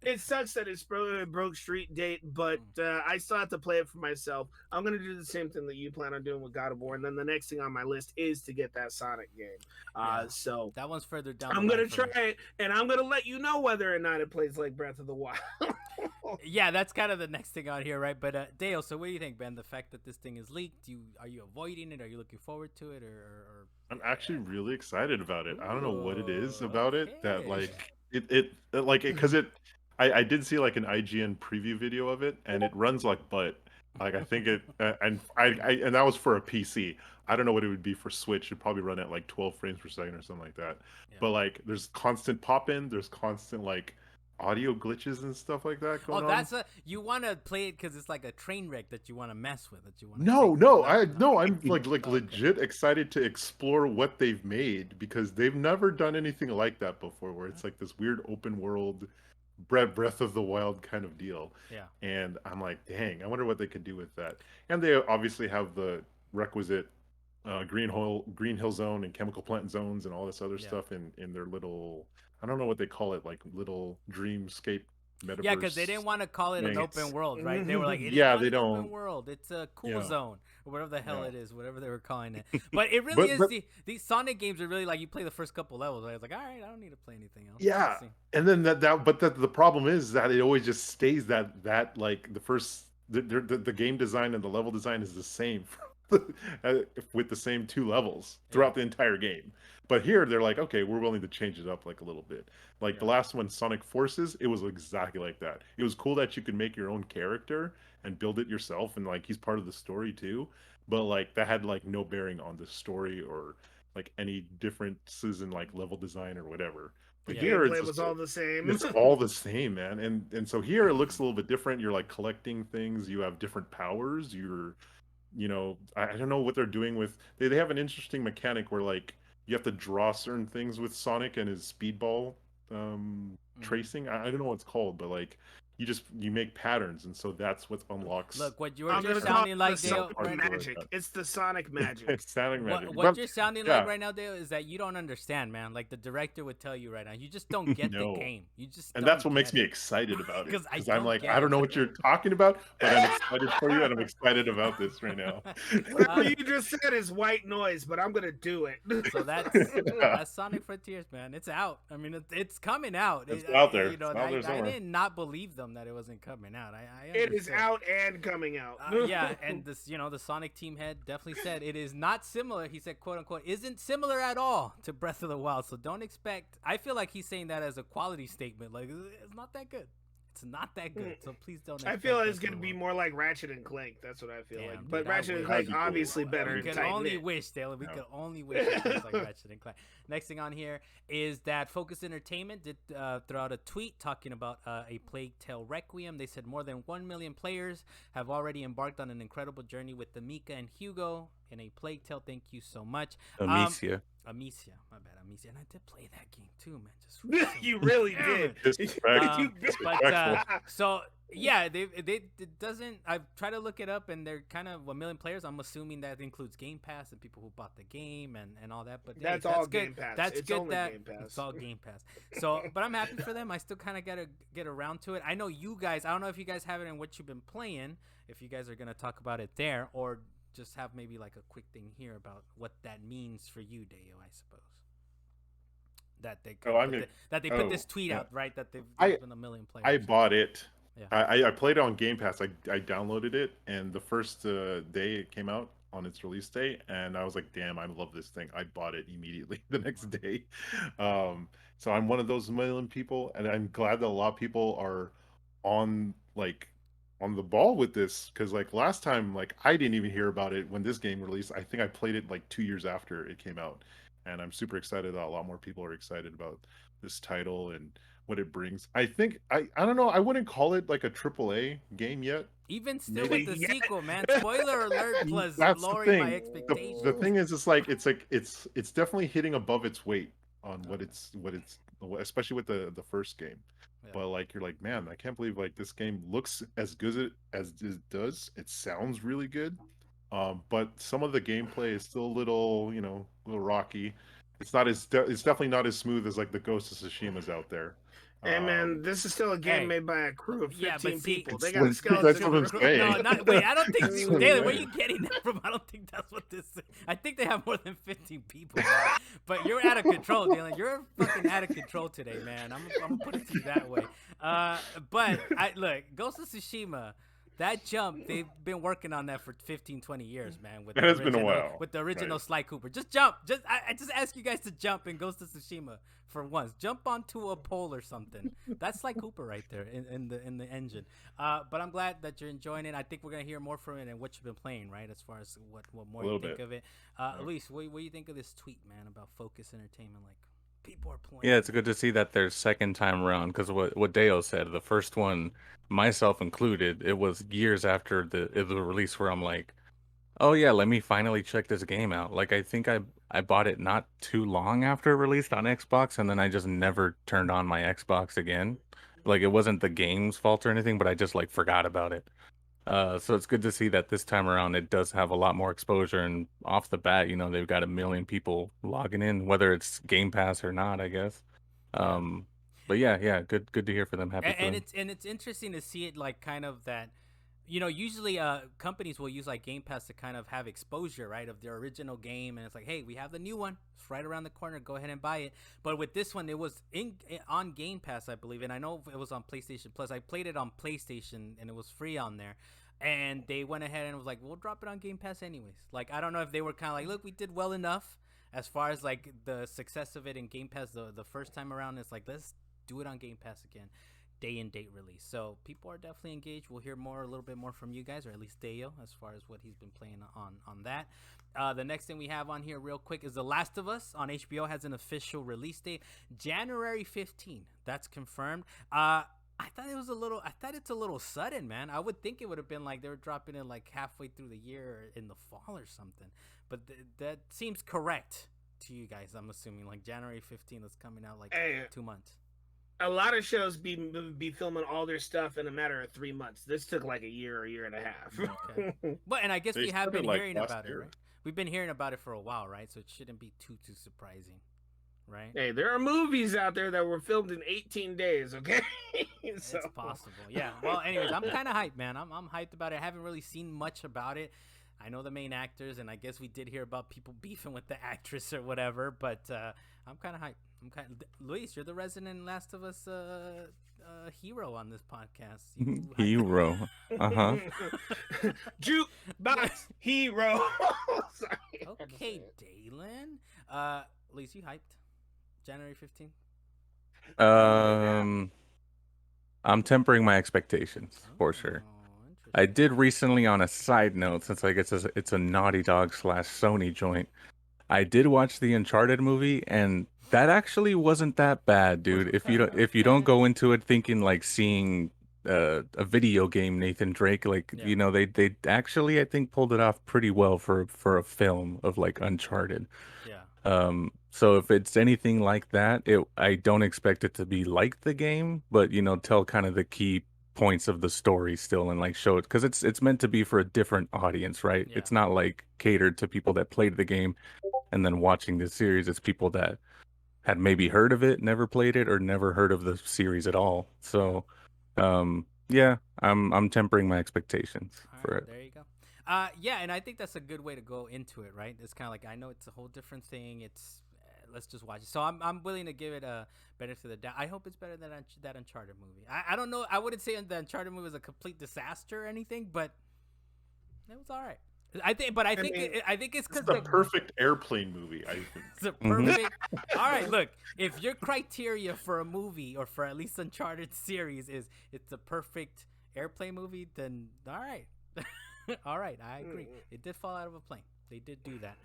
It sucks that it's broke street date, but I still have to play it for myself. I'm going to do the same thing that you plan on doing with God of War, and then the next thing on my list is to get that Sonic game. So that one's further down. I'm going to try it, and I'm going to let you know whether or not it plays like Breath of the Wild. Yeah, that's kind of the next thing on here, right? But Dale, so what do you think, Ben? The fact that this thing is leaked, are you avoiding it? Are you looking forward to it, or... I'm actually really excited about it. I don't know what it is about it that because I did see like an IGN preview video of it, and it runs like butt. Like I think it, and that was for a PC. I don't know what it would be for Switch. It'd probably run at like 12 frames per second or something like that. Yeah. But like, there's constant pop-in. There's constant like audio glitches and stuff like that going on. You want to play it because it's like a train wreck that you want to mess with. That you want. I'm like legit excited to explore what they've made, because they've never done anything like that before, where it's like this weird open world Breath of the Wild kind of deal. Yeah. And I'm like, dang, I wonder what they could do with that. And they obviously have the requisite Green Hill Zone and Chemical Plant zones and all this other stuff in their little, I don't know what they call it, like little dreamscape metaverse. Yeah, because they didn't want to call it an open world, right? They were like, they don't. Open world. It's a cool zone, or whatever the hell it is, whatever they were calling it. But it really is. These Sonic games are really like, you play the first couple levels. I was like, all right, I don't need to play anything else. Yeah, and then the problem is that it always just stays that like the game design and the level design is the same with the same two levels throughout the entire game. But here they're like, okay, we're willing to change it up like a little bit. Like the last one, Sonic Forces, it was exactly like that. It was cool that you could make your own character and build it yourself, and like he's part of the story too. But like that had like no bearing on the story or like any differences in like level design or whatever. But here it was all the same. It's all the same, man. And so here it looks a little bit different. You're like collecting things. You have different powers. I don't know what they're doing with. They have an interesting mechanic where like you have to draw certain things with Sonic and his speedball tracing. I don't know what it's called, but like you make patterns, and so that's what unlocks. Look, what you're just sounding like, Dale, right magic. It's the Sonic magic. It's Sonic magic. What you're sounding like right now, Dale, is that you don't understand, man. Like the director would tell you right now, you just don't get the game. You just, and that's what makes me excited about it. Because I'm like, I don't know what you're talking about, but I'm excited for you, and I'm excited about this right now. Whatever you just said is white noise, but I'm gonna do it. So that's Sonic Frontiers, man. It's out. I mean, it's coming out. It's out there. I did not believe them them that it wasn't coming out. I It is understand. out and coming out. Yeah, and this, the Sonic team head definitely said it is not similar. He said, "quote unquote," isn't similar at all to Breath of the Wild. So don't expect. I feel like he's saying that as a quality statement. Like it's not that good. It's not that good. So please don't. I feel like it's gonna be more like Ratchet and Clank. That's what I feel like. But dude, Ratchet and Clank obviously better. We can only wish, Dale. We can only wish it was like Ratchet and Clank. Next thing on here is that Focus Entertainment did throw out a tweet talking about a Plague Tale Requiem. They said more than 1 million players have already embarked on an incredible journey with Mika and Hugo in a Plague Tale. Thank you so much. Amicia. Amicia, my bad, Amicia, and I did play that game too, man. Just you really did. So yeah, it doesn't. I've tried to look it up, and they're kind of 1 million players. I'm assuming that includes Game Pass and people who bought the game and all that. But that's all good. Game Pass. That's it's good. Only that Game Pass. It's all Game Pass. So, but I'm happy for them. I still kind of gotta get around to it. I know you guys. I don't know if you guys have it in what you've been playing. If you guys are gonna talk about it there, or just have maybe like a quick thing here about what that means for you, Deo, I suppose. That they put this tweet out, right? That there's been 1 million players. I bought it. Yeah. I played it on Game Pass. I downloaded it, and the first day it came out on its release day, and I was like, damn, I love this thing. I bought it immediately the next day. So I'm one of those 1 million people, and I'm glad that a lot of people are on the ball with this, because like last time, like I didn't even hear about it when this game released. I think I played it like 2 years after it came out, and I'm super excited that a lot more people are excited about this title and what it brings. I think I don't know, I wouldn't call it like a AAA game yet. Even still with the sequel, man. Spoiler alert plus That's lowering my expectations. The thing is, it's definitely hitting above its weight on what it's especially with the first game. Yeah. But like you're like, man, I can't believe like this game looks as good as it does. It sounds really good. But some of the gameplay is still a little rocky. It's definitely not as smooth as like the Ghost of Tsushima's out there. Hey man, this is still a game made by a crew of 15 people. They got a skeleton. That's what I'm saying. No, wait, I don't think Daily, where are you getting that from? I don't think that's what this is. I think they have more than 15 people. Man. But you're out of control, Dylan. You're fucking out of control today, man. I'm gonna put it to you that way. But look, Ghost of Tsushima. That jump, they've been working on that for 15, 20 years, man. It has been a while. With the original Sly Cooper. Just jump. I just ask you guys to jump in Ghost of Tsushima for once. Jump onto a pole or something. That's Sly Cooper right there in the engine. But I'm glad that you're enjoying it. I think we're going to hear more from it and what you've been playing, right? As far as what more you think of it. Luis, what do you think of this tweet, man, about Focus Entertainment? Like, people are playing. Yeah, it's good to see that their second time around, because what Deo said, the first one, myself included, it was years after the release where I'm like, oh yeah, let me finally check this game out. Like I think I bought it not too long after it released on Xbox, and then I just never turned on my Xbox again. Like it wasn't the game's fault or anything, but I just like forgot about it. So it's good to see that this time around it does have a lot more exposure, and off the bat, they've got 1 million people logging in, whether it's Game Pass or not, I guess. But yeah, good to hear for them. Happy for them. It's interesting to see it like kind of that. Usually companies will use like Game Pass to kind of have exposure, right, of their original game, and it's like, hey, we have the new one. It's right around the corner. Go ahead and buy it. But with this one, it was on Game Pass, I believe, and I know it was on PlayStation Plus. I played it on PlayStation, and it was free on there. And they went ahead and was like, we'll drop it on Game Pass anyways. Like, I don't know if they were kind of like, look, we did well enough as far as like the success of it in Game Pass the first time around. It's like, let's do it on Game Pass again. Day and date release. So people are definitely engaged. We'll hear a little bit more from you guys, or at least Deo, as far as what he's been playing on that. The next thing we have on here real quick is The Last of Us on HBO has an official release date, January 15. That's confirmed. I thought it's a little sudden, man. I would think it would have been like they were dropping it like halfway through the year or in the fall or something. But that seems correct to you guys, I'm assuming. Like January 15th is coming out like 2 months. A lot of shows be filming all their stuff in a matter of 3 months. This took like a year and a half. Okay. And I guess we have been hearing about it, right? We've been hearing about it for a while, right? So it shouldn't be too surprising, right? Hey, there are movies out there that were filmed in 18 days, okay? It's possible. Yeah. Well, anyways, I'm kind of hyped, man. I'm hyped about it. I haven't really seen much about it. I know the main actors, and I guess we did hear about people beefing with the actress or whatever, but I'm kind of hyped. Luis, you're the resident Last of Us hero on this podcast. You Hero. Uh-huh. Jukebox hero. Sorry, I had to say Okay, it. Dalen. Lise, you hyped? January 15th? Um, I'm tempering my expectations for sure. Oh, I interesting. did recently, on a side note, since like it's a Naughty Dog slash Sony joint. I did watch the Uncharted movie, and that actually wasn't that bad, dude. If you don't Okay. go into it thinking like seeing a video game Nathan Drake, like Yeah. they actually I think pulled it off pretty well for a film of like Uncharted. Yeah. So if it's anything like that, I don't expect it to be like the game, but tell kind of the key points of the story still and like show it because it's meant to be for a different audience, right? Yeah. It's not like catered to people that played the game and then watching this series. It's people that had maybe heard of it, never played it, or never heard of the series at all. So, yeah, I'm tempering my expectations All for right, it. there you go. Yeah, and I think that's a good way to go into it, right? It's kind of like I know it's a whole different thing. It's let's just watch it. So I'm willing to give it a benefit of the doubt. I hope it's better than that Uncharted movie. I don't know. I wouldn't say the Uncharted movie was a complete disaster or anything, but it was all right. I think mean, I think it's It's because the perfect airplane movie, I think. it's a Mhm. perfect. All right, look. If your criteria for a movie or for at least Uncharted series is it's a perfect airplane movie, then all right, all right, I agree. It did fall out of a plane. They did do that.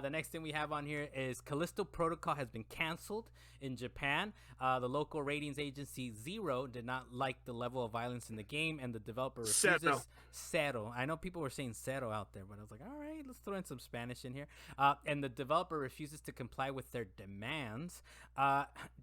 The next thing we have on here is Callisto Protocol has been canceled in Japan. The local ratings agency Zero did not like the level of violence in the game, and the developer refuses. Zero. Zero. I know people were saying Zero out there, but I was like, all right, let's throw in some Spanish in here. And the developer refuses to comply with their demands.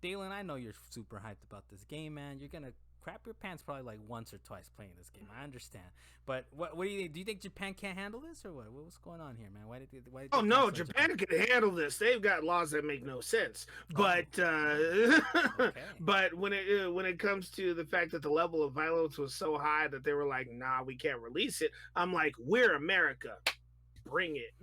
Dalen, I know you're super hyped about this game, man. You're gonna crap your pants probably like once or twice playing this game. I understand, but what do you think? Do you think Japan can't handle this, or what? What's going on here, man? Why did Oh they no, cancel it, Japan can handle this. They've got laws that make no sense. But Okay. but when it comes to the fact that the level of violence was so high that they were like, nah, we can't release it. I'm like, we're America. Bring it.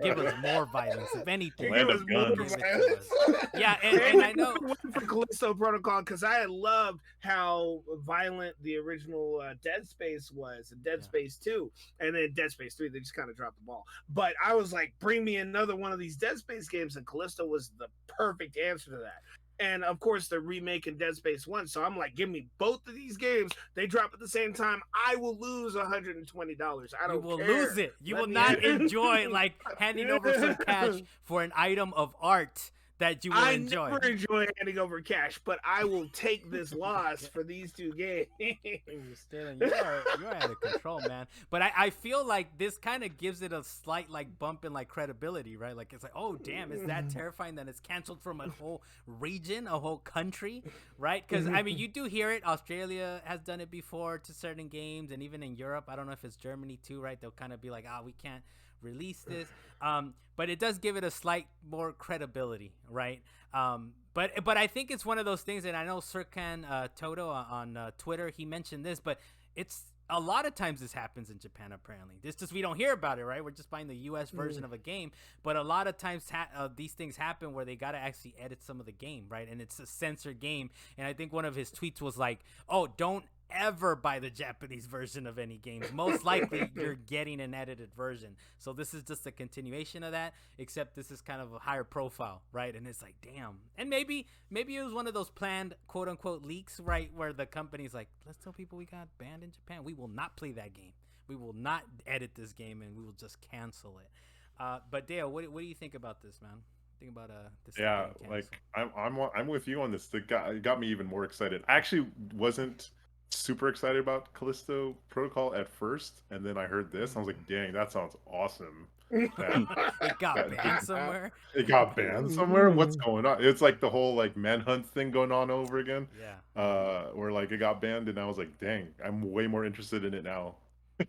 Give us more violence, if anything. Land Give of us more guns. violence. Yeah, and I know. For Callisto Protocol, because I had loved how violent the original Dead Space was, and Dead Space 2, and then Dead Space 3, they just kind of dropped the ball. But I was like, bring me another one of these Dead Space games, and Callisto was the perfect answer to that. And of course, they're remaking Dead Space 1. So I'm like, give me both of these games. They drop at the same time. I will lose $120. I don't You will care. lose it. You Let will me not have it. enjoy like handing over some cash for an item of art that you will enjoy. I never enjoy handing over cash, but I will take this loss for these two games. Sterling, you're out of control, man. But I feel like this kind of gives it a slight like bump in like credibility, right? Like it's like, oh damn, is that terrifying that it's canceled from a whole region, a whole country, right? Because I mean, you do hear it. Australia has done it before to certain games, and even in Europe, I don't know if it's Germany too, right? They'll kind of be like, we can't release this, but it does give it a slight more credibility, right? But I think it's one of those things, and I know Serkan Toto on Twitter, he mentioned this, but it's a lot of times this happens in Japan. Apparently, this just we don't hear about it, right? We're just buying the U.S. version of a game, but a lot of times these things happen where they gotta actually edit some of the game, right? And it's a censored game, and I think one of his tweets was like, "Oh, don't ever buy the Japanese version of any games. Most likely you're getting an edited version." So this is just a continuation of that, except this is kind of a higher profile, right? And it's like, damn. And maybe it was one of those planned quote unquote leaks, right? Where the company's like, let's tell people we got banned in Japan. We will not play that game. We will not edit this game, and we will just cancel it. But Dale, what do you think about this, man? Think about this. Yeah, like I'm with you on this. It got me even more excited. I actually wasn't super excited about Callisto Protocol at first, and then I heard this. I was like, "Dang, that sounds awesome!" It got banned somewhere. It got banned somewhere. What's going on? It's like the whole like manhunt thing going on over again. Yeah. Where like it got banned, and I was like, "Dang, I'm way more interested in it now."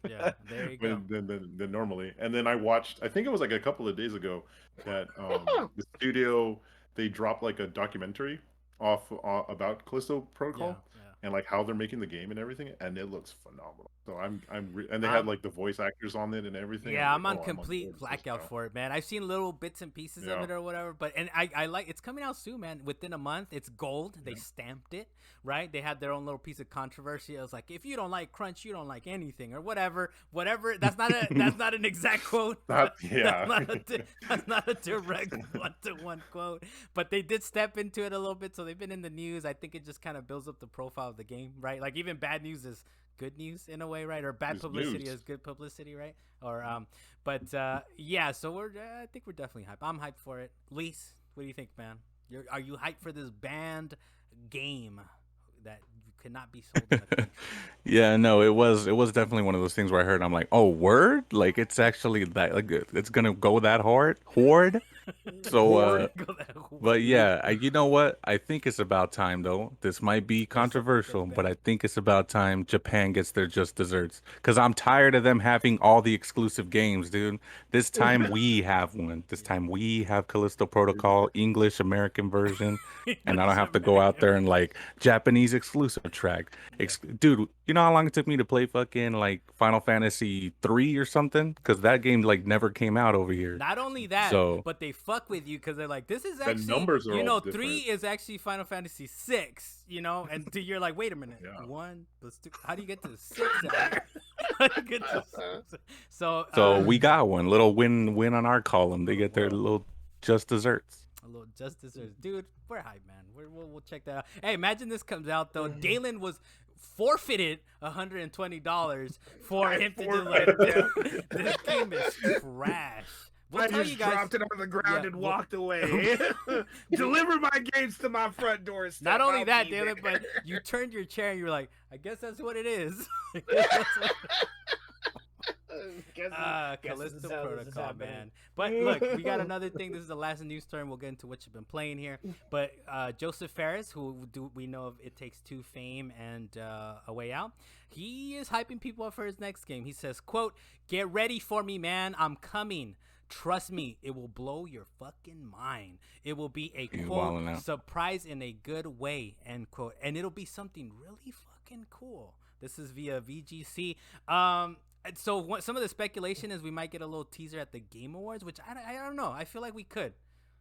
Yeah, there you go. than normally. And then I watched. I think it was like a couple of days ago that the studio they dropped like a documentary off about Callisto Protocol. Yeah. and like how they're making the game and everything, and it looks phenomenal. So and they had like the voice actors on it and everything. Yeah, I'm I'm like, on complete blackout for it, man. I've seen little bits and pieces of it or whatever, but I like it's coming out soon, man. Within a month, it's gold. They stamped it, right? They had their own little piece of controversy. I was like, if you don't like crunch, you don't like anything or whatever. That's not an exact quote. That's not a direct one-to-one quote. But they did step into it a little bit, so they've been in the news. I think it just kind of builds up the profile of the game, right? Like even bad news is good news in a way, right? Or bad publicity is good publicity, right? Or yeah. So I think we're definitely hyped. I'm hyped for it. Luis, what do you think, man? Are you hyped for this banned game that cannot be sold in the country? Yeah, no, it was definitely one of those things where I heard, I'm like, oh, word, like it's actually that, like it's gonna go that hard, horde. So, but yeah, you know what? I think it's about time, though. This might be controversial, but I think it's about time Japan gets their just desserts. Because I'm tired of them having all the exclusive games, dude. This time we have one. This time we have Callisto Protocol, English American version, and I don't have to go out there and like Japanese exclusive track. Dude, you know how long it took me to play fucking like Final Fantasy 3 or something? Because that game like never came out over here. Not only that, but they fuck with you because they're like, this is actually, numbers are all 3 is actually Final Fantasy 6, and you're like, wait a minute, 1 plus 2, how do you get to 6 out here? How do you get to 6? So we got one little win on our column. They get their little just desserts. A little just desserts, dude. We're hype, man. We'll check that out. Hey, imagine this comes out though. Dalen was forfeited $120 for him to just like this game is trash. I just dropped it on the ground and walked away. Deliver my games to my front doorstep. Not only that, Dalen, but you turned your chair and you were like, I guess that's what it is. Callisto Protocol, man. But look, we got another thing. This is the last news turn. We'll get into what you've been playing here. But Joseph Fares, who we know of It Takes Two fame and A Way Out, he is hyping people up for his next game. He says, quote, "Get ready for me, man. I'm coming. Trust me, it will blow your fucking mind. It will be a, quote, surprise in a good way," end quote. And it'll be something really fucking cool. This is via VGC. So some of the speculation is we might get a little teaser at the Game Awards, which I don't know. I feel like we could.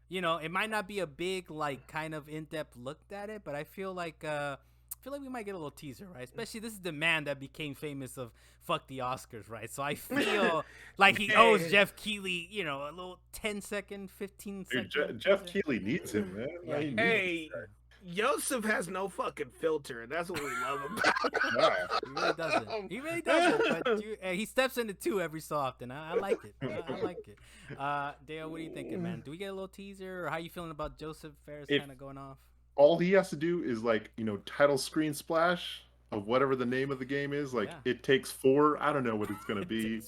It might not be a big, like, kind of in-depth look at it, but I feel like we might get a little teaser, right? Especially this is the man that became famous of fuck the Oscars, right? So I feel like he owes Jeff Keighley, a little 10-second, 15-second. Dude, Jeff Keighley needs him, man. Yeah. Hey, Joseph has no fucking filter, and that's what we love about him. He really doesn't. But he steps into two every so often. I like it. I like it. Dale, what are you thinking, man? Do we get a little teaser, or how you feeling about Joseph Fares kind of going off? All he has to do is like, title screen splash of whatever the name of the game is. Like It Takes 4. I don't know what it's gonna be,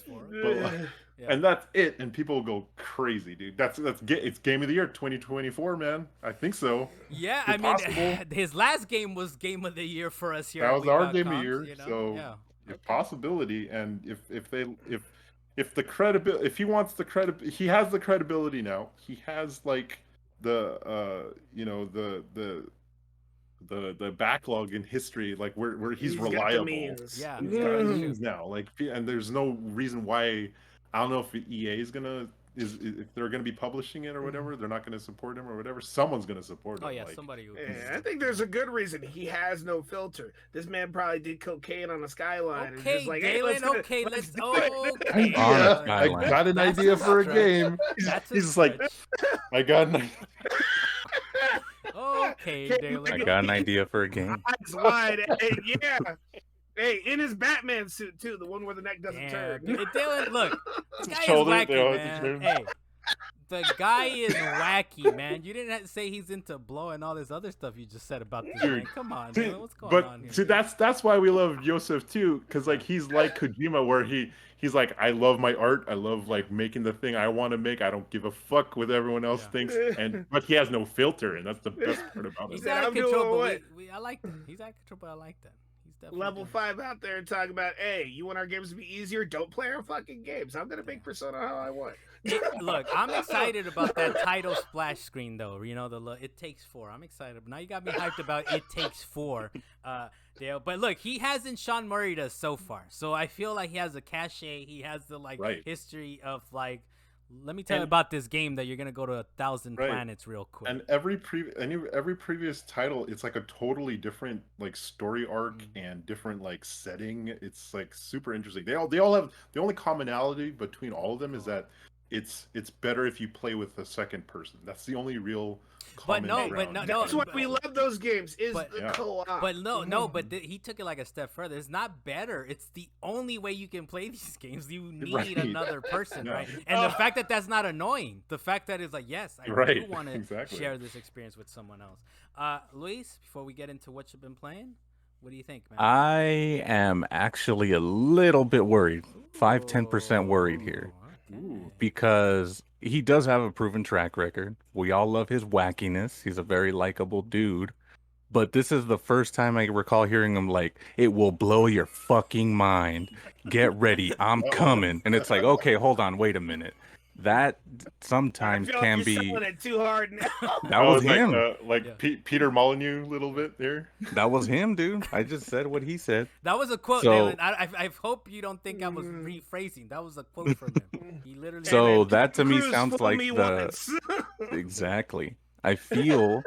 but and that's it. And people will go crazy, dude. It's Game of the Year 2024, man. I think so. Yeah, I mean, his last game was Game of the Year for us here. That was our Game of the Year. So possibility, and if the credibility, if he wants the credibility, he has the credibility now. He has like the backlog in history, like where he's reliable. He's got means now, like, and there's no reason why. I don't know if EA is gonna if they're gonna be publishing it or whatever. They're not gonna support him or whatever. Someone's gonna support him. Oh yeah, somebody. I think there's a good reason. He has no filter. This man probably did cocaine on a skyline. Okay, and just like, Galen, let's go. I got an idea for a game. He's like, I got an idea. Okay, Dalen. I got an idea for a game. Eyes wide. Yeah. Hey, in his Batman suit too, the one where the neck doesn't turn. Dylan, look, this guy is wacky, man. Hey, the guy is wacky, man. You didn't have to say he's into blow and all this other stuff you just said about this. Dude, man. Come on, Dylan, what's going on here? See, that's why we love Joseph too, because like he's like Kojima, where he's like, I love my art, I love like making the thing I want to make. I don't give a fuck what everyone else thinks, but he has no filter, and that's the best part about it. He's out of control, but I like that. He's out of control, but I like that. definitely Level doing 5 out there and talking about, hey, you want our games to be easier? Don't play our fucking games. I'm gonna make Persona how I want. Look, I'm excited about that title splash screen though. You know It Takes Four. I'm excited. Now you got me hyped about It Takes Four. Dale. But look, he hasn't Sean Murray does so far. So I feel like he has a cachet. He has the history of let me tell you about this game that you're gonna go to 1,000 planets real quick. And every previous title, it's like a totally different story arc and different setting. It's super interesting. They all have the only commonality between all of them is that it's better if you play with a second person. That's the only real common ground. That's why we love those games is the co-op. But he took it like a step further. It's not better. It's the only way you can play these games. You need another person, right? And the fact that that's not annoying. The fact that it's yes, I do want to share this experience with someone else. Luis, before we get into what you've been playing, what do you think, man? I am actually a little bit worried. 5-10% worried here. Because he does have a proven track record. We all love his wackiness. He's a very likable dude. But this is the first time I recall hearing him it will blow your fucking mind. Get ready. I'm coming. And it's okay, hold on. Wait a minute. That sometimes can be. Selling it too hard now. That was him. Peter Molyneux a little bit there. That was him, dude. I just said what he said. That was a quote, Dylan. I hope you don't think I was rephrasing. That was a quote from him. He literally. So that to me sounds like exactly. I feel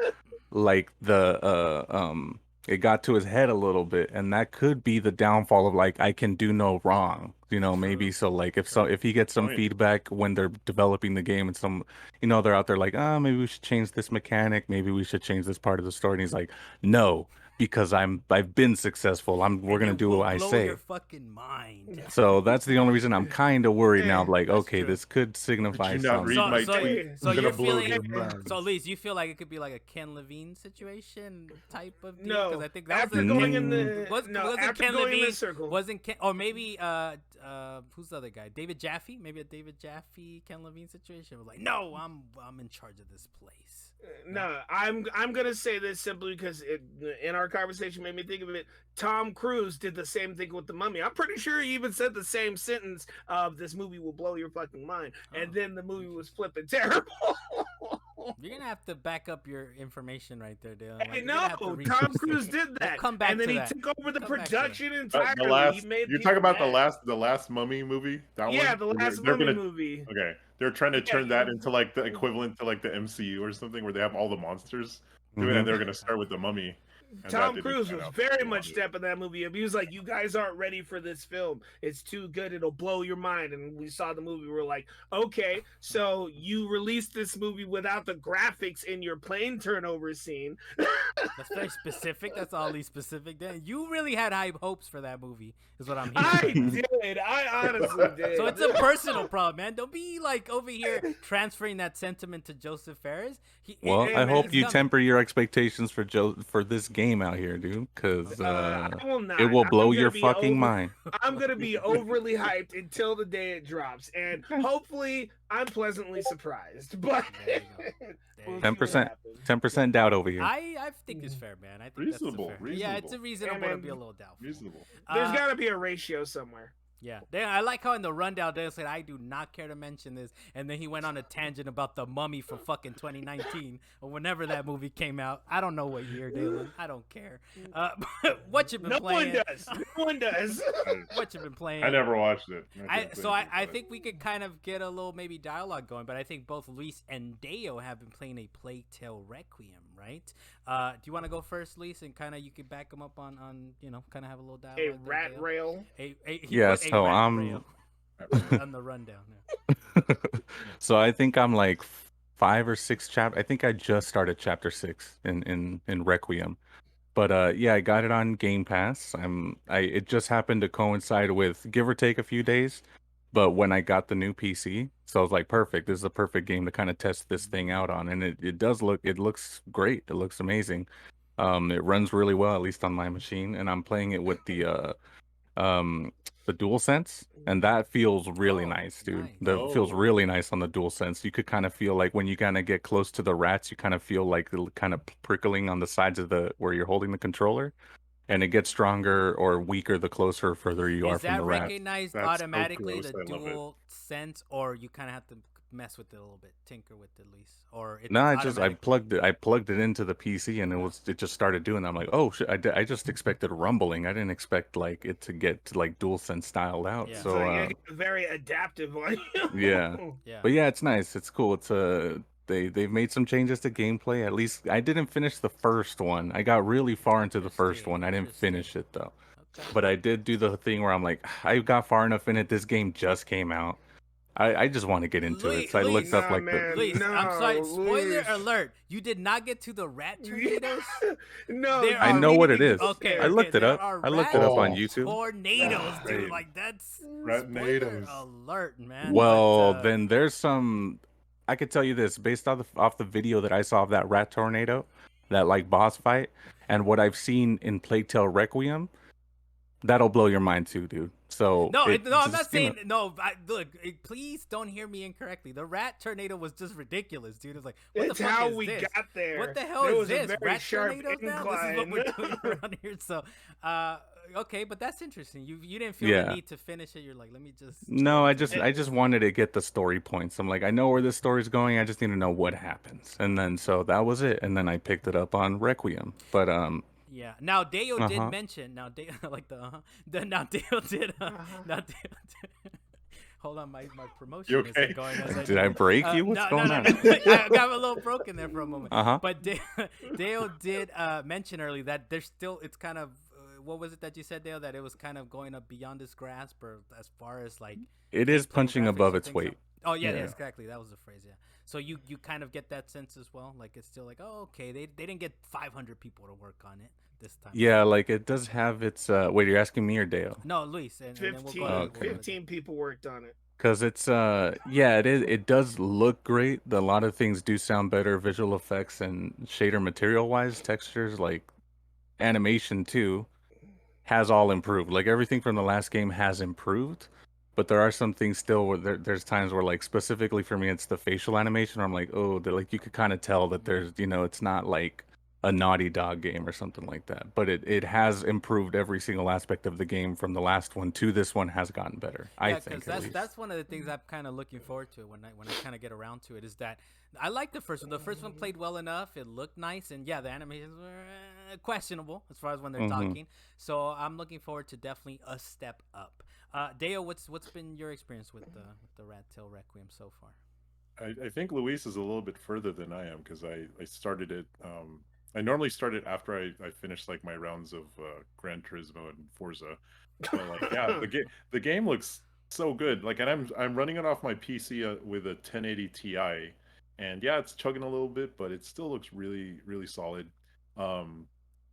like it got to his head a little bit, and that could be the downfall of I can do no wrong. Maybe if he gets some feedback when they're developing the game and they're out there maybe we should change this mechanic, maybe we should change this part of the story, and he's no, because I've been successful. We're gonna do what I say. Your fucking mind. So that's the only reason I'm kind of worried now. Okay, this could signify something. So you're feeling. So Lise, you feel like it could be a Ken Levine situation type of deal? No, because I think that after was going in the wasn't Ken going Levine in the circle. Wasn't Ken, or maybe who's the other guy? David Jaffe? Maybe a David Jaffe Ken Levine situation. Was no, I'm in charge of this place. No, I'm gonna say this simply because in our conversation made me think of it. Tom Cruise did the same thing with The Mummy. I'm pretty sure he even said the same sentence of "this movie will blow your fucking mind," and then the movie was flipping terrible. You're gonna have to back up your information right there, Dylan. Hey, no, Tom Cruise did that. We'll come back and then to he that. took over the production entirely. You're talking about the last Mummy movie? That yeah, one? the last Mummy movie. Okay, they're trying to turn that into the equivalent to the MCU or something, where they have all the monsters. And they're gonna start with the Mummy. Tom Cruise was very much stepping that movie up. He was like, "You guys aren't ready for this film. It's too good. It'll blow your mind." And we saw the movie. We're like, "Okay, so you released this movie without the graphics in your plane turnover scene." That's very specific. That's oddly specific. Dan, you really had high hopes for that movie, is what I'm hearing. I honestly did. So it's a personal problem, man. Don't be over here transferring that sentiment to Joseph Ferris. I hope you temper your expectations for this game out here, dude, because it will blow your fucking mind. I'm gonna be overly hyped until the day it drops, and hopefully I'm pleasantly surprised. But 10% doubt over here. I think it's fair, man. I think reasonable. Yeah, it's a reasonable to be a little doubtful. Reasonable. There's got to be a ratio somewhere. Yeah, I like how in the rundown Dale said, "I do not care to mention this," and then he went on a tangent about The Mummy from fucking 2019 or whenever that movie came out. I don't know what year, Dylan. I don't care. What you been playing? No one does. What you been playing? I never watched it. I think we could kind of get a little maybe dialogue going, but I think both Luis and Deo have been playing a Plague Tale Requiem, right? Do you want to go first, Luis, and kind of you could back them up on kind of have a little dialogue? A rat rail. Yes. So I'm on the rundown. So I think I'm 5 or 6 chapters. I think I just started chapter 6 in Requiem, but I got it on Game Pass. It just happened to coincide with, give or take, a few days. But when I got the new PC, so I was like, perfect. This is a perfect game to kind of test this thing out on, and it looks great. It looks amazing. It runs really well, at least on my machine, and I'm playing it with the DualSense, and that feels really nice, dude. Nice. That feels really nice on the DualSense. You could kind of feel when you kind of get close to the rats, you kind of feel kind of prickling on the sides of where you're holding the controller. and it gets stronger or weaker the closer or further you are Is from that the rats. recognized That's so automatically, gross. the I love it. dual sense, or you kind of have to mess with it a little bit, tinker with it at least, or it No, I automatically? plugged it into the PC and it just started doing that. I'm like, oh shit! I just expected rumbling. I didn't expect like it to get to like DualSense styled out. Yeah. It's So like very adaptive. Like, yeah, Yeah. but yeah, it's nice. It's cool. It's they've made some changes to gameplay. At least I didn't finish the first one. I got really far into the first Interesting. one. I didn't Interesting. finish it though. Okay. But I did do the thing where I'm like, I got far enough in it. This game just came out. I just want to get into it. Luis, So I looked up nah, like the man, Luis, I'm sorry. no, Spoiler Luis. alert! You did not get to the rat tornadoes. No, There I are know what it meaning is. okay. I there. Okay. looked it There up. are I looked it rat up on Oh, YouTube. tornadoes, that's dude. great. Like that's spoiler Ratnadoes. alert, man. But Well, then there's some. I could tell you this based off the video that I saw of that rat tornado, that like boss fight, and what I've seen in Plague Tale Requiem. That'll blow your mind too, dude. So no, it no, I'm not just, you know, saying no. Look, please don't hear me incorrectly. The rat tornado was just ridiculous, dude. It's like, what It's the fuck how is we this? got there. What the hell There is was a this? very Rat sharp tornadoes now? This is what we're incline. doing around here. So, okay, but that's interesting. You didn't feel the yeah. need to finish it. You're like, let me just get No, into it. I just wanted to get the story points. I'm like, I know where this story's going. I just need to know what happens. And then so that was it. And then I picked it up on Requiem. But Yeah. Now Deo did uh-huh. mention. Now Deo like now Deo did. Uh-huh. Now Deo did. Hold on, my promotion You isn't okay? going as I Did I need. break you? What's No, going no, on? no. I got a little broken there for a moment. Uh-huh. But Deo did mention earlier that there's still, it's kind of, what was it that you said, Dale? That it was kind of going up beyond his grasp, or as far as like It is gameplay and punching graphics above and its things. weight. Oh yeah, Yeah. yes, exactly. That was the phrase. Yeah. So you kind of get that sense as well. Like it's still like, oh, okay, they didn't get 500 people to work on it this time. Yeah, like it does have its wait, you're asking me or Dale? No, Luis, and then we'll 15, go. Oh, To, okay. we'll go to 15 people worked on it. Cause it's yeah, it does look great. A lot of things do sound better, visual effects and shader material wise, textures, like animation too, has all improved. Like everything from the last game has improved, but there are some things still where there's times where like specifically for me it's the facial animation where I'm like, oh, like you could kind of tell that there's, you know, it's not like a Naughty Dog game or something like that. But it has improved every single aspect of the game from the last one to this one has gotten better. I Yeah, think because at least. that's one of the things I'm kind of looking forward to when I kind of get around to it, is that I like the first one. The first one played well enough. It looked nice, and yeah, the animations were questionable as far as when they're Mhm. talking. So I'm looking forward to definitely a step up. Deo, what's been your experience with the Rat Tail Requiem so far? I think Luis is a little bit further than I am because I started it. I normally start it after I finish like my rounds of Gran Turismo and Forza. But like, yeah, the game looks so good. Like, and I'm running it off my PC with a 1080 Ti, and yeah, it's chugging a little bit, but it still looks really solid. Um,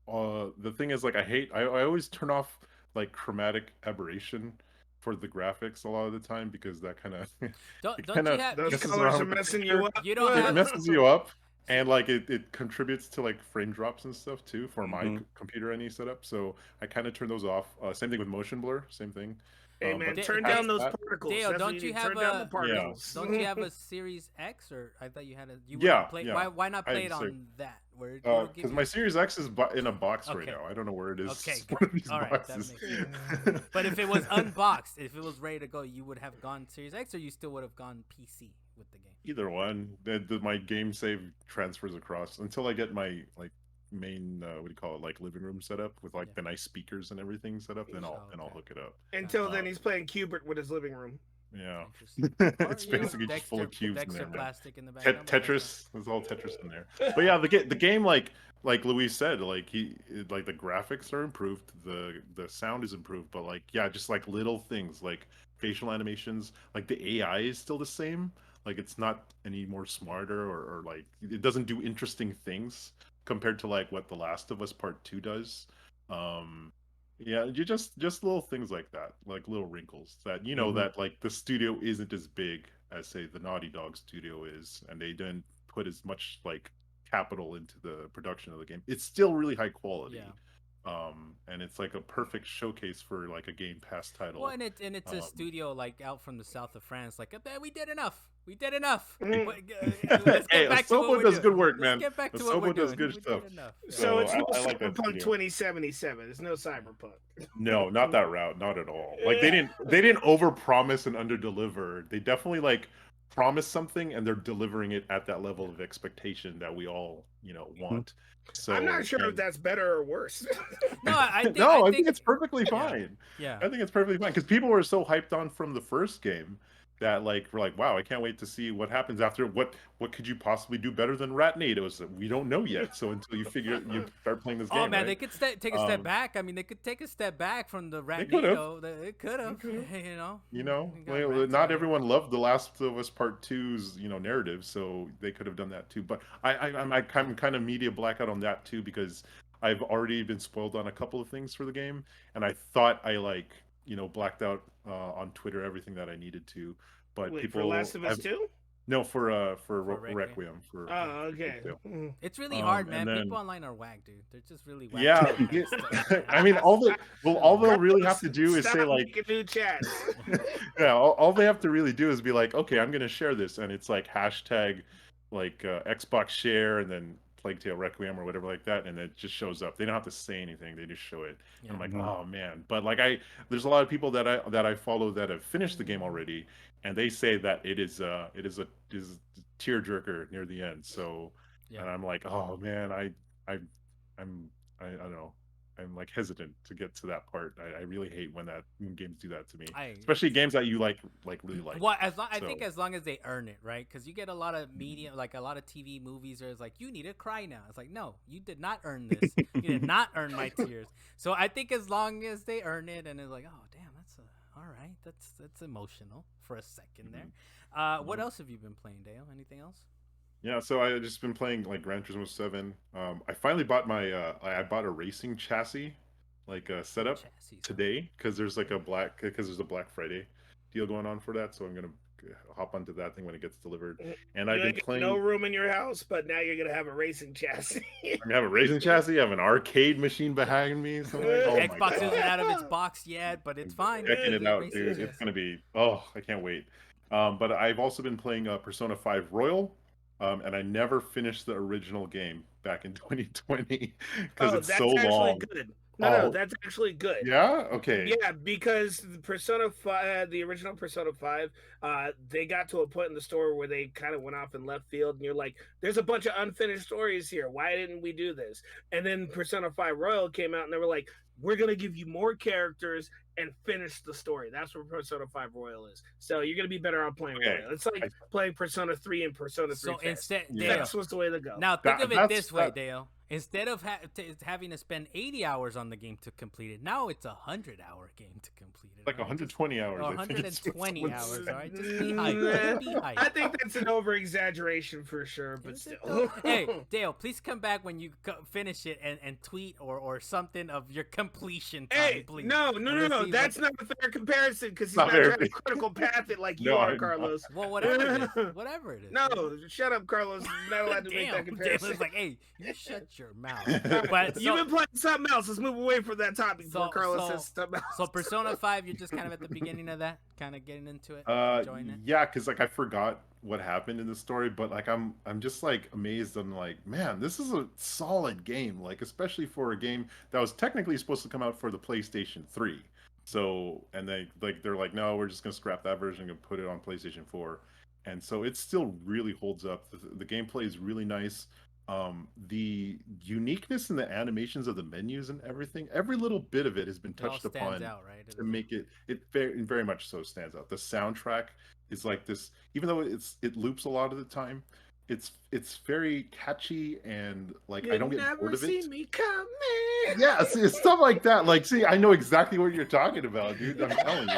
the thing is, like, I always turn off like chromatic aberration for the graphics a lot of the time because that kind of it Don't kind you of have Those you, messes colors around are with the messing picture. you up. you don't It have messes you up, and like it contributes to like frame drops and stuff too for my Mhm. computer any setup. So I kind of turn those off. Same thing with motion blur, same thing. Hey man, But turn past down those that, particles. Dale, That's what don't you need. have Turn down the a particles. don't you have a Series X, or I thought you had a you yeah, wouldn't play yeah. why not play it So on that where it'll give because you my Series X is in a box right Okay. now. I don't know where it is. Okay, It's one of these all right, that boxes. makes sense. But if it was unboxed, if it was ready to go, you would have gone Series X, or you still would have gone PC with the game. Either one, my game save transfers across until I get my like main what do you call it, like living room set up with like Yeah. the nice speakers and everything set up. Then Oh, I'll okay. hook it up. Until then, he's playing Cubert with his living room. Yeah, Interesting. Or, it's you know, basically just full of cubes in Dexter there, man. plastic in the background. but that's Tetris, there's all Tetris in there. But yeah, the game like Luis said, like like the graphics are improved, the sound is improved, but like yeah, just like little things like facial animations, like the AI is still the same. Like it's not any more smarter or like it doesn't do interesting things compared to like what The Last of Us Part 2 does. Um yeah, you just little things like that, like little wrinkles that you know Mhm. that like the studio isn't as big as say the Naughty Dog studio is, and they didn't put as much like capital into the production of the game. It's still really high quality. Yeah. and it's like a perfect showcase for like a Game Pass title. Well, and it's a Um, studio like out from the south of France. Like, we did enough. We did enough. Mm. Let's hey, get back to what Asobo we're does doing. good work, Let's man. get back to what we're Asobo does doing. good We stuff. did enough. So it's I no like that Cyberpunk studio. 2077. It's no Cyberpunk. No, not that route, not at all. Like they didn't overpromise and underdeliver. They definitely like promise something and they're delivering it at that level of expectation that we all, want. I'm So, not sure if and that's better or worse. No, I think no, I I think think it's perfectly yeah. fine. Yeah. I think it's perfectly fine because people were so hyped on from the first game that like we're like, wow, I can't wait to see what happens after. What could you possibly do better than Ratnados? We don't know yet. So until you start playing this Oh game, man, right? they could take a step back. I mean, they could take a step back from the They could have. Ratnado. They could have. You know. We got Well, rats not over here. everyone loved The Last of Us Part Two's, narrative, so they could have done that too. But I'm kind of media blackout on that too because I've already been spoiled on a couple of things for the game, and I thought I like, blacked out on Twitter everything that I needed to, but Wait, for people Last of Us have 2? no for Requiem. Requiem Oh, for okay. Tale. Mm. It's really hard, man. And then People online are whack, dude. They're just really whack. yeah, with that kind of stuff. I mean all they'll really have Carlos, to do is say stop like making new chats. yeah, all they have to really do is be like, okay, I'm gonna share this, and it's like hashtag like Xbox share and then Plague Tale Requiem or whatever like that, and it just shows up. They don't have to say anything; they just show it. Yeah. And I'm like, Mhm. oh man! But like there's a lot of people that I follow that have finished the game already, and they say that it is a tearjerker near the end. So, Yeah. and I'm like, oh man, I I don't know. I'm like hesitant to get to that part. I really hate when games do that to me, especially games that you like really like. Well, I So- think as long as they earn it, right? Because you get a lot of media, like a lot of TV movies, where it's like, you need to cry now. It's like, no, you did not earn this. You did not earn my tears. So I think as long as they earn it, and it's like, oh damn, all right. That's emotional for a second there. What else have you been playing, Dale? Anything else? Yeah, so I just been playing like Gran Turismo 7. I finally bought I bought a racing chassis like setup Chassis. today because there's a Black Friday deal going on for that. So I'm gonna hop onto that thing when it gets delivered. And I've You been ain't got playing. no room in your house, but now you're gonna have a racing chassis. I'm gonna have a racing chassis. I have an arcade machine behind me. So like, oh my Xbox isn't God. out of its box yet, but it's fine. Checking it It's a out, racing dude. It's chassis. gonna be I can't wait. But I've also been playing Persona 5 Royal, and I never finished the original game back in 2020 because Oh, it's that's so actually long. good. No, Oh, that's actually good. yeah, okay. Yeah, because the Persona 5, the original Persona 5, they got to a point in the story where they kind of went off in left field, and you're like, there's a bunch of unfinished stories here. Why didn't we do this? And then Persona 5 Royal came out, and they were like, we're going to give you more characters and finish the story. That's what Persona 5 Royal is. So you're going to be better off playing Okay. Royal. It's like playing Persona 3 and Persona 3 So Fest. instead, Yeah. Dale, That's what's the way to go. now think of it That's this way, that. Dale. Instead of having to spend 80 hours on the game to complete it, now it's a 100-hour game to complete it. Like all right? 120 hours. Or I think it's 120 what's- hours. All right, just be hyped. Just be hyped. I think that's an over exaggeration for sure, but Is it still. though? Hey, Dale, please come back when you finish it and tweet or something of your completion time, Hey, please. no. And let's see That's what- not a fair comparison because he's Not not fair. trying to critical path it like you No, are, I'm not. Carlos. Well, whatever it is. Whatever it is. No, shut up, Carlos. You're not allowed to make that Damn, comparison. Dale's like, hey, you shut your mouth. But You've been playing something else. Let's move away from that topic before Carlos says something else. So Persona 5, you're just kind of at the beginning of that, kind of getting into it, enjoying it. Yeah, because like I forgot what happened in the story, but like I'm just like amazed. I'm like, man, this is a solid game. Like especially for a game that was technically supposed to come out for the PlayStation 3. So and they're like, no, we're just gonna scrap that version and put it on PlayStation 4. And so it still really holds up. The gameplay is really nice. The uniqueness in the animations of the menus and everything, every little bit of it has been It all touched stands upon out, right? to make it very much so stands out. The soundtrack is like this, even though it loops a lot of the time, it's very catchy and like I don't get bored of it. See me coming. Yeah, it's stuff like that. Like, see, I know exactly what you're talking about, dude. I'm telling you,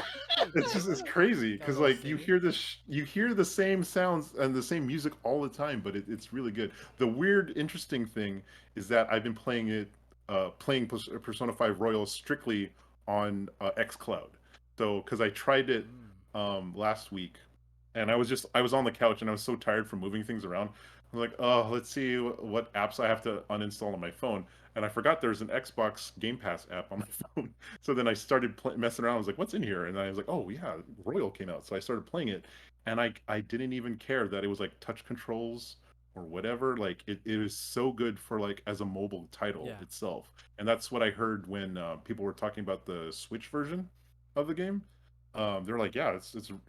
it's crazy because like you hear the same sounds and the same music all the time, but it's really good. The weird, interesting thing is that I've been playing Persona 5 Royal strictly on xCloud. So, because I tried it last week, and I was on the couch and I was so tired from moving things around. I'm like, oh, let's see what apps I have to uninstall on my phone. And I forgot there's an Xbox Game Pass app on my phone. So then I started messing around. I was like, what's in here? And I was like, oh yeah, Royal came out. So I started playing it, and I didn't even care that it was like touch controls or whatever. Like it is so good for like as a mobile title Yeah. itself. And that's what I heard when people were talking about the Switch version of the game. They're like, yeah,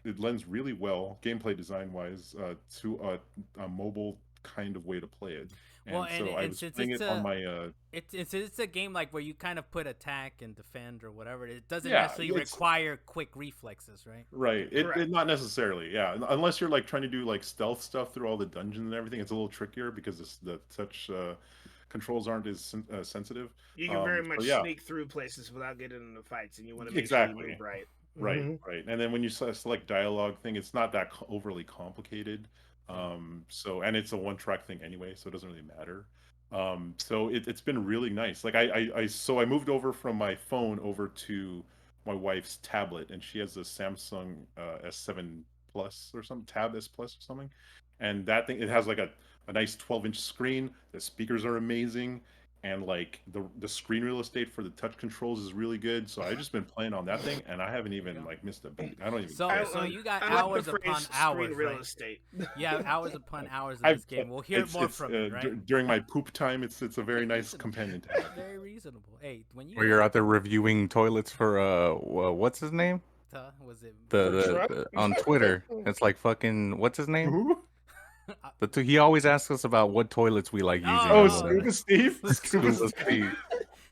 it lends really well gameplay design wise to a mobile kind of way to play it. Well, And so I and was since playing it's it on a my it's a game like where you kind of put attack and defend or whatever. It doesn't yeah, necessarily it's require quick reflexes, right? right. Correct. It not necessarily, yeah. Unless you're like trying to do like stealth stuff through all the dungeons and everything, it's a little trickier because the touch controls aren't as sensitive. You can very So much yeah, sneak through places without getting into fights, and you want to make sure you exactly. move right. Right, Hmm. right. And then when you select dialogue thing, it's not that overly complicated. Yeah. So and it's a one track thing anyway, so it doesn't really matter. So it's been really nice. Like so I moved over from my phone over to my wife's tablet, and she has a Samsung S7 Plus or something, Tab S Plus or something. And that thing, it has like a nice 12-inch screen. The speakers are amazing, and like the screen real estate for the touch controls is really good. So I've just been playing on that thing, and I haven't There you even go. like missed a beat. I don't even So care. so you got I like hours the upon phrase hours, "screen real right? estate." You have hours upon hours of I've this game. We'll hear more it's from you, right? during my poop time. It's a very nice Reasonable. companion to have. Very reasonable. Hey, when you Where you're out there reviewing toilets for what's his name? was it For Trump. The on Twitter. It's like fucking what's his name? Who? He always asks us about what toilets we like using Oh, or Oh, whatever. Scuba Steve. Scuba Scuba Steve.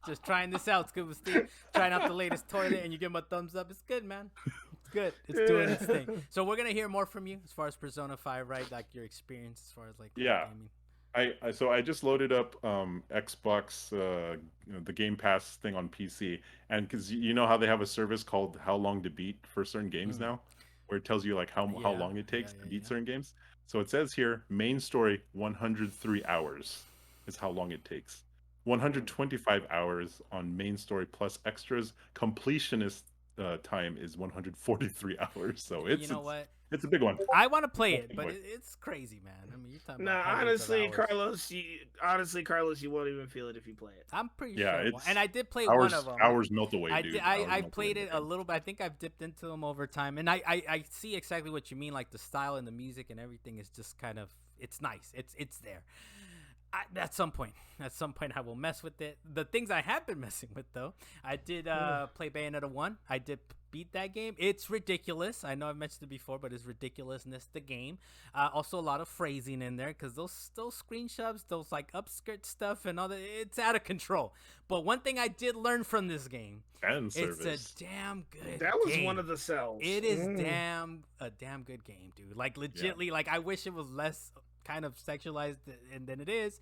just trying this out, Scuba Steve. Trying out the latest toilet, and you give him a thumbs up. It's good, man. It's good. It's doing its thing. So we're gonna hear more from you as far as Persona 5, right? Like your experience as far as like Yeah. gaming. So I just loaded up Xbox the Game Pass thing on PC, and because you know how they have a service called How Long to Beat for certain games Mm. now, where it tells you like how Yeah, long it takes yeah, to yeah, beat yeah. certain games. So it says here main story 103 hours is how long it takes. 125 hours on main story plus extras. Completionist time is 143 hours. So You know what? it's a big one. I want to play it, Big but boy. it's crazy, man. I mean, you're talking No, about hundreds of honestly, hours. Carlos, you won't even feel it if you play it. I'm pretty Yeah, sure. it's And I did play one of them. hours melt away, I dude. did, Hours I melt away played in it the a game. little bit. I think I've dipped into them over time, and I see exactly what you mean. Like the style and the music and everything is just kind of it's nice. It's there. At some point, I will mess with it. The things I have been messing with, though, I did play Bayonetta 1. I did beat that game. It's ridiculous. I know I've mentioned it before, but it's ridiculousness, the game. Also, a lot of phrasing in there because those screenshots, those like upskirt stuff and all that, it's out of control. But one thing I did learn from this game, Fan it's service. a damn good That was game. one of the cells. It is a damn good game, dude. Like legitly, like I wish it was less kind of sexualized than it is.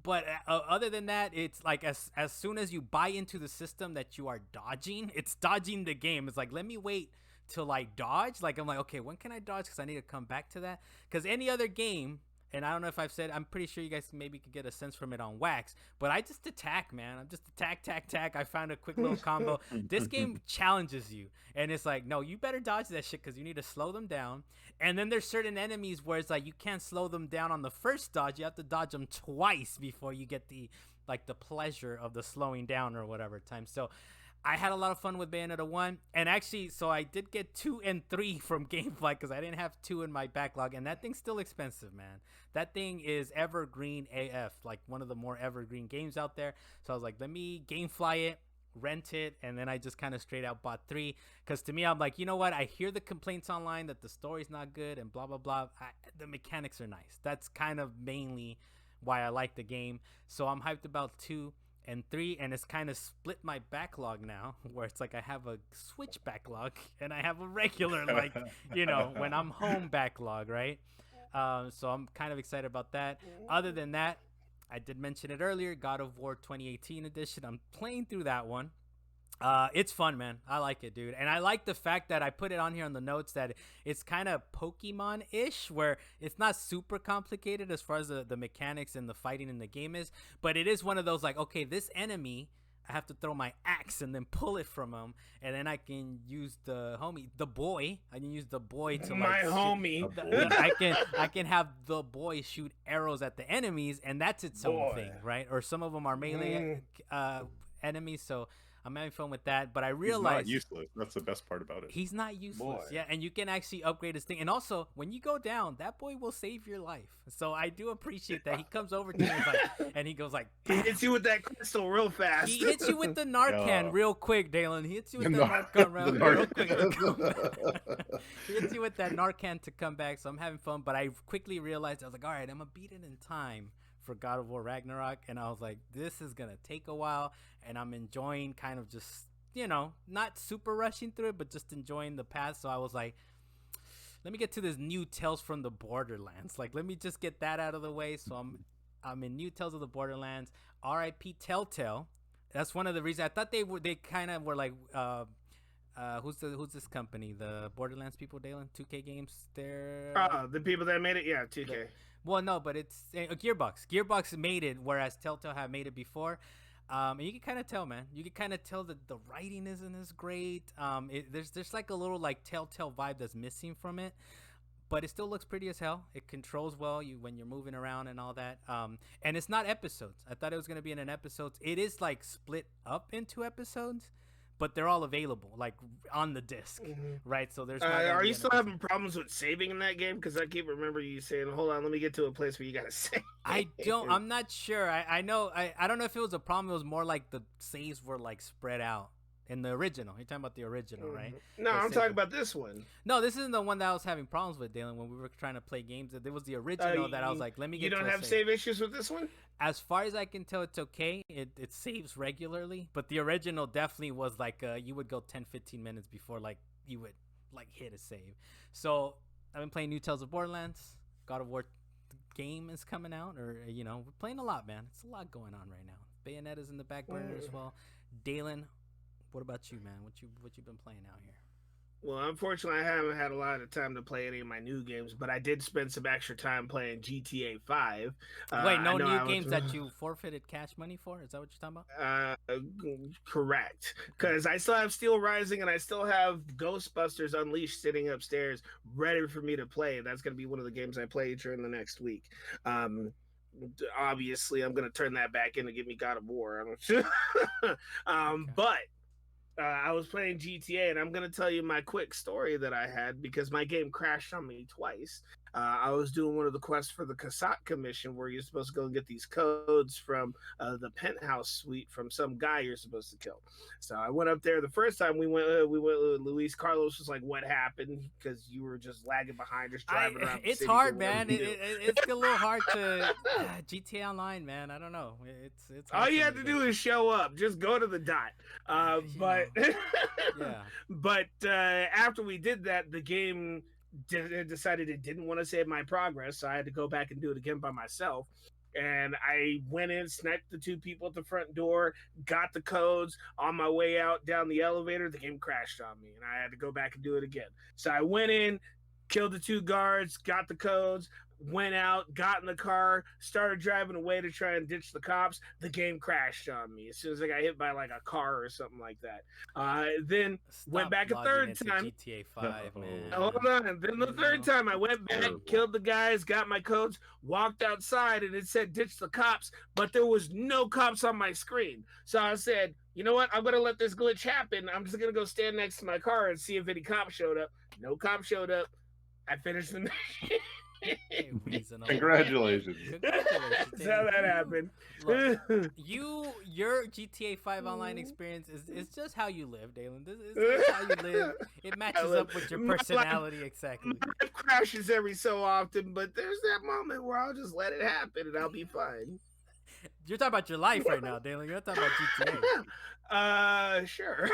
But other than that, it's like as soon as you buy into the system that you are dodging, it's dodging the game. It's like let me wait to like dodge. Like I'm like okay, when can I dodge? Because I need to come back to that. Because any other game. And I don't know if I've said, I'm pretty sure you guys maybe could get a sense from it on Wax, but I just attack, man. I'm just attack. I found a quick little combo. This game challenges you. And it's like, no, you better dodge that shit because you need to slow them down. And then there's certain enemies where it's like, you can't slow them down on the first dodge. You have to dodge them twice before you get the pleasure of the slowing down or whatever time. So I had a lot of fun with Bayonetta 1, and actually, so I did get 2 and 3 from GameFly because I didn't have 2 in my backlog, and that thing's still expensive, man. That thing is evergreen AF, like one of the more evergreen games out there. So I was like, let me GameFly it, rent it, and then I just kind of straight out bought 3 because to me, I'm like, you know what? I hear the complaints online that the story's not good and blah, blah, blah. The mechanics are nice. That's kind of mainly why I like the game. So I'm hyped about 2 and 3, and it's kind of split my backlog now where it's like I have a Switch backlog and I have a regular like when I'm home backlog, right? So I'm kind of excited about that. Other than that, I did mention it earlier, God of War 2018 edition. I'm playing through that one. It's fun, man. I like it, dude. And I like the fact that I put it on here on the notes that it's kind of Pokemon-ish, where it's not super complicated as far as the mechanics and the fighting in the game is, but it is one of those like, okay, this enemy I have to throw my axe and then pull it from him, and then I can use the boy. I can use the boy to My like homie. I can have the boy shoot arrows at the enemies, and that's its own thing, right? Or some of them are melee enemies, so I'm having fun with that. But I realized he's not useless. That's the best part about it. he's not useless. Yeah, and you can actually upgrade his thing. And also, when you go down, that boy will save your life. So I do appreciate that. He comes over to me and he goes like, he hits you with that crystal real fast. He hits you with the Narcan real quick, Dalen. He hits you with the Narcan real quick. He hits you with that Narcan to come back. So I'm having fun. But I quickly realized, I was like, all right, I'm going to beat it in time for God of War Ragnarok. And I was like, this is going to take a while. And I'm enjoying kind of just, not super rushing through it, but just enjoying the path. So I was like, let me get to this new Tales from the Borderlands. Like, let me just get that out of the way. So I'm in new Tales of the Borderlands. R.I.P. Telltale. That's one of the reasons I thought they kind of were like, who's this company? The Borderlands people, Dalen? 2K Games. They're the people that made it, yeah, 2K. Well, no, but it's Gearbox. Gearbox made it, whereas Telltale have made it before. And you can kind of tell, man. You can kind of tell that the writing isn't as great. There's like a little like Telltale vibe that's missing from it, but it still looks pretty as hell. It controls well when you're moving around and all that. And it's not episodes. I thought it was gonna be in an episodes. It is like split up into episodes, but they're all available like on the disc, right? So there's. Are you still having problems with saving in that game? Because I keep remembering you saying, "Hold on, let me get to a place where you gotta save." I'm not sure. I know. I don't know if it was a problem. It was more like the saves were like spread out in the original. You're talking about the original, right? No, I'm talking about this one. No, this isn't the one that I was having problems with, Dalen, when we were trying to play games. It was the original that I was like, let me get. You don't have save issues with this one? As far as I can tell, it's okay. It saves regularly, but the original definitely was like you would go 10-15 minutes before like you would like hit a save. So I've been playing new Tales of Borderlands. God of War game is coming out, or we're playing a lot, man. It's a lot going on right now. Bayonetta's in the back burner as well. Dalen, what about you, man? What you been playing out here? Well, unfortunately, I haven't had a lot of time to play any of my new games, but I did spend some extra time playing GTA 5. Wait, no new games that you forfeited cash money for? Is that what you're talking about? Correct. Because I still have Steel Rising and I still have Ghostbusters Unleashed sitting upstairs ready for me to play. That's going to be one of the games I play during the next week. Obviously, I'm going to turn that back in to give me God of War. But I was playing GTA, and I'm going to tell you my quick story that I had because my game crashed on me twice. I was doing one of the quests for the Casat Commission where you're supposed to go and get these codes from the penthouse suite from some guy you're supposed to kill. So I went up there. The first time we went Luis Carlos was like, what happened? Because you were just lagging behind, just driving around. It's hard, man. It's a little hard to GTA Online, man. I don't know. It's all you have to do is show up. Just go to the dot. But but after we did that, the game decided it didn't want to save my progress, so I had to go back and do it again by myself. And I went in, sniped the two people at the front door, got the codes. On my way out down the elevator, the game crashed on me, and I had to go back and do it again. So I went in, killed the two guards, got the codes, went out, got in the car, started driving away to try and ditch the cops. The game crashed on me as soon as I got hit by like a car or something like that. Then went back a third time. GTA 5, man. Hold on. Then the third time I went back, killed the guys, got my codes, walked outside, and it said ditch the cops, but there was no cops on my screen. So I said, you know what? I'm going to let this glitch happen. I'm just going to go stand next to my car and see if any cops showed up. No cops showed up. I finished the mission. Congratulations. That's how that happened. Look, your GTA 5 online experience is just how you live, Dalen. This is how you live. It matches up with your personality exactly. My life crashes every so often, but there's that moment where I'll just let it happen and I'll be fine. You're talking about your life right now, Dalen. You're not talking about GTA. Sure.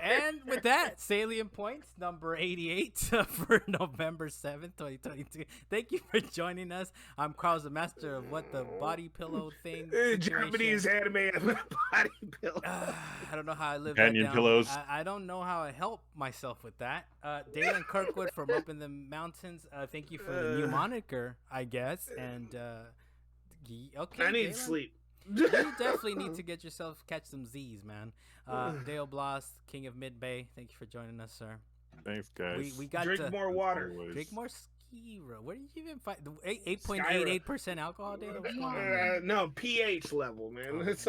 And with that, Salient Points number 88 for November 7th, 2022. Thank you for joining us. I'm Carl, the master of what the body pillow thing. Japanese anime body pillow. I don't know how I live Companion that down. pillows. I don't know how I help myself with that. Dalen Kirkwood from Up in the Mountains. Thank you for the new moniker, I guess. And okay, I need Dalen. sleep. You definitely need to get yourself catch some Z's, man. Dale Bloss, King of Mid Bay, thank you for joining us, sir. Thanks, guys. We got Drink to more water. Always. drink more Skira. Where did you even find the 8.88% alcohol, Dale? What's going on, man? No, pH level, man. Oh, It's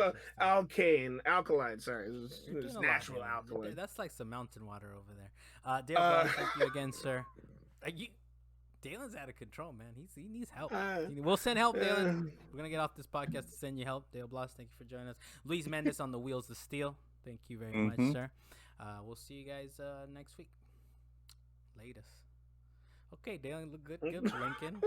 alkaline. Sorry, You're it's doing a lot, natural Dale. alkaline. That's like some mountain water over there. Dale Bloss, thank you again, sir. Dalen's out of control, man. He needs help. We'll send help, Dalen. We're gonna get off this podcast to send you help. Dale Bloss, thank you for joining us. Luis Mendes on the Wheels of Steel. Thank you very much, sir. We'll see you guys next week. Latest. Okay, Dalen, look good blinking.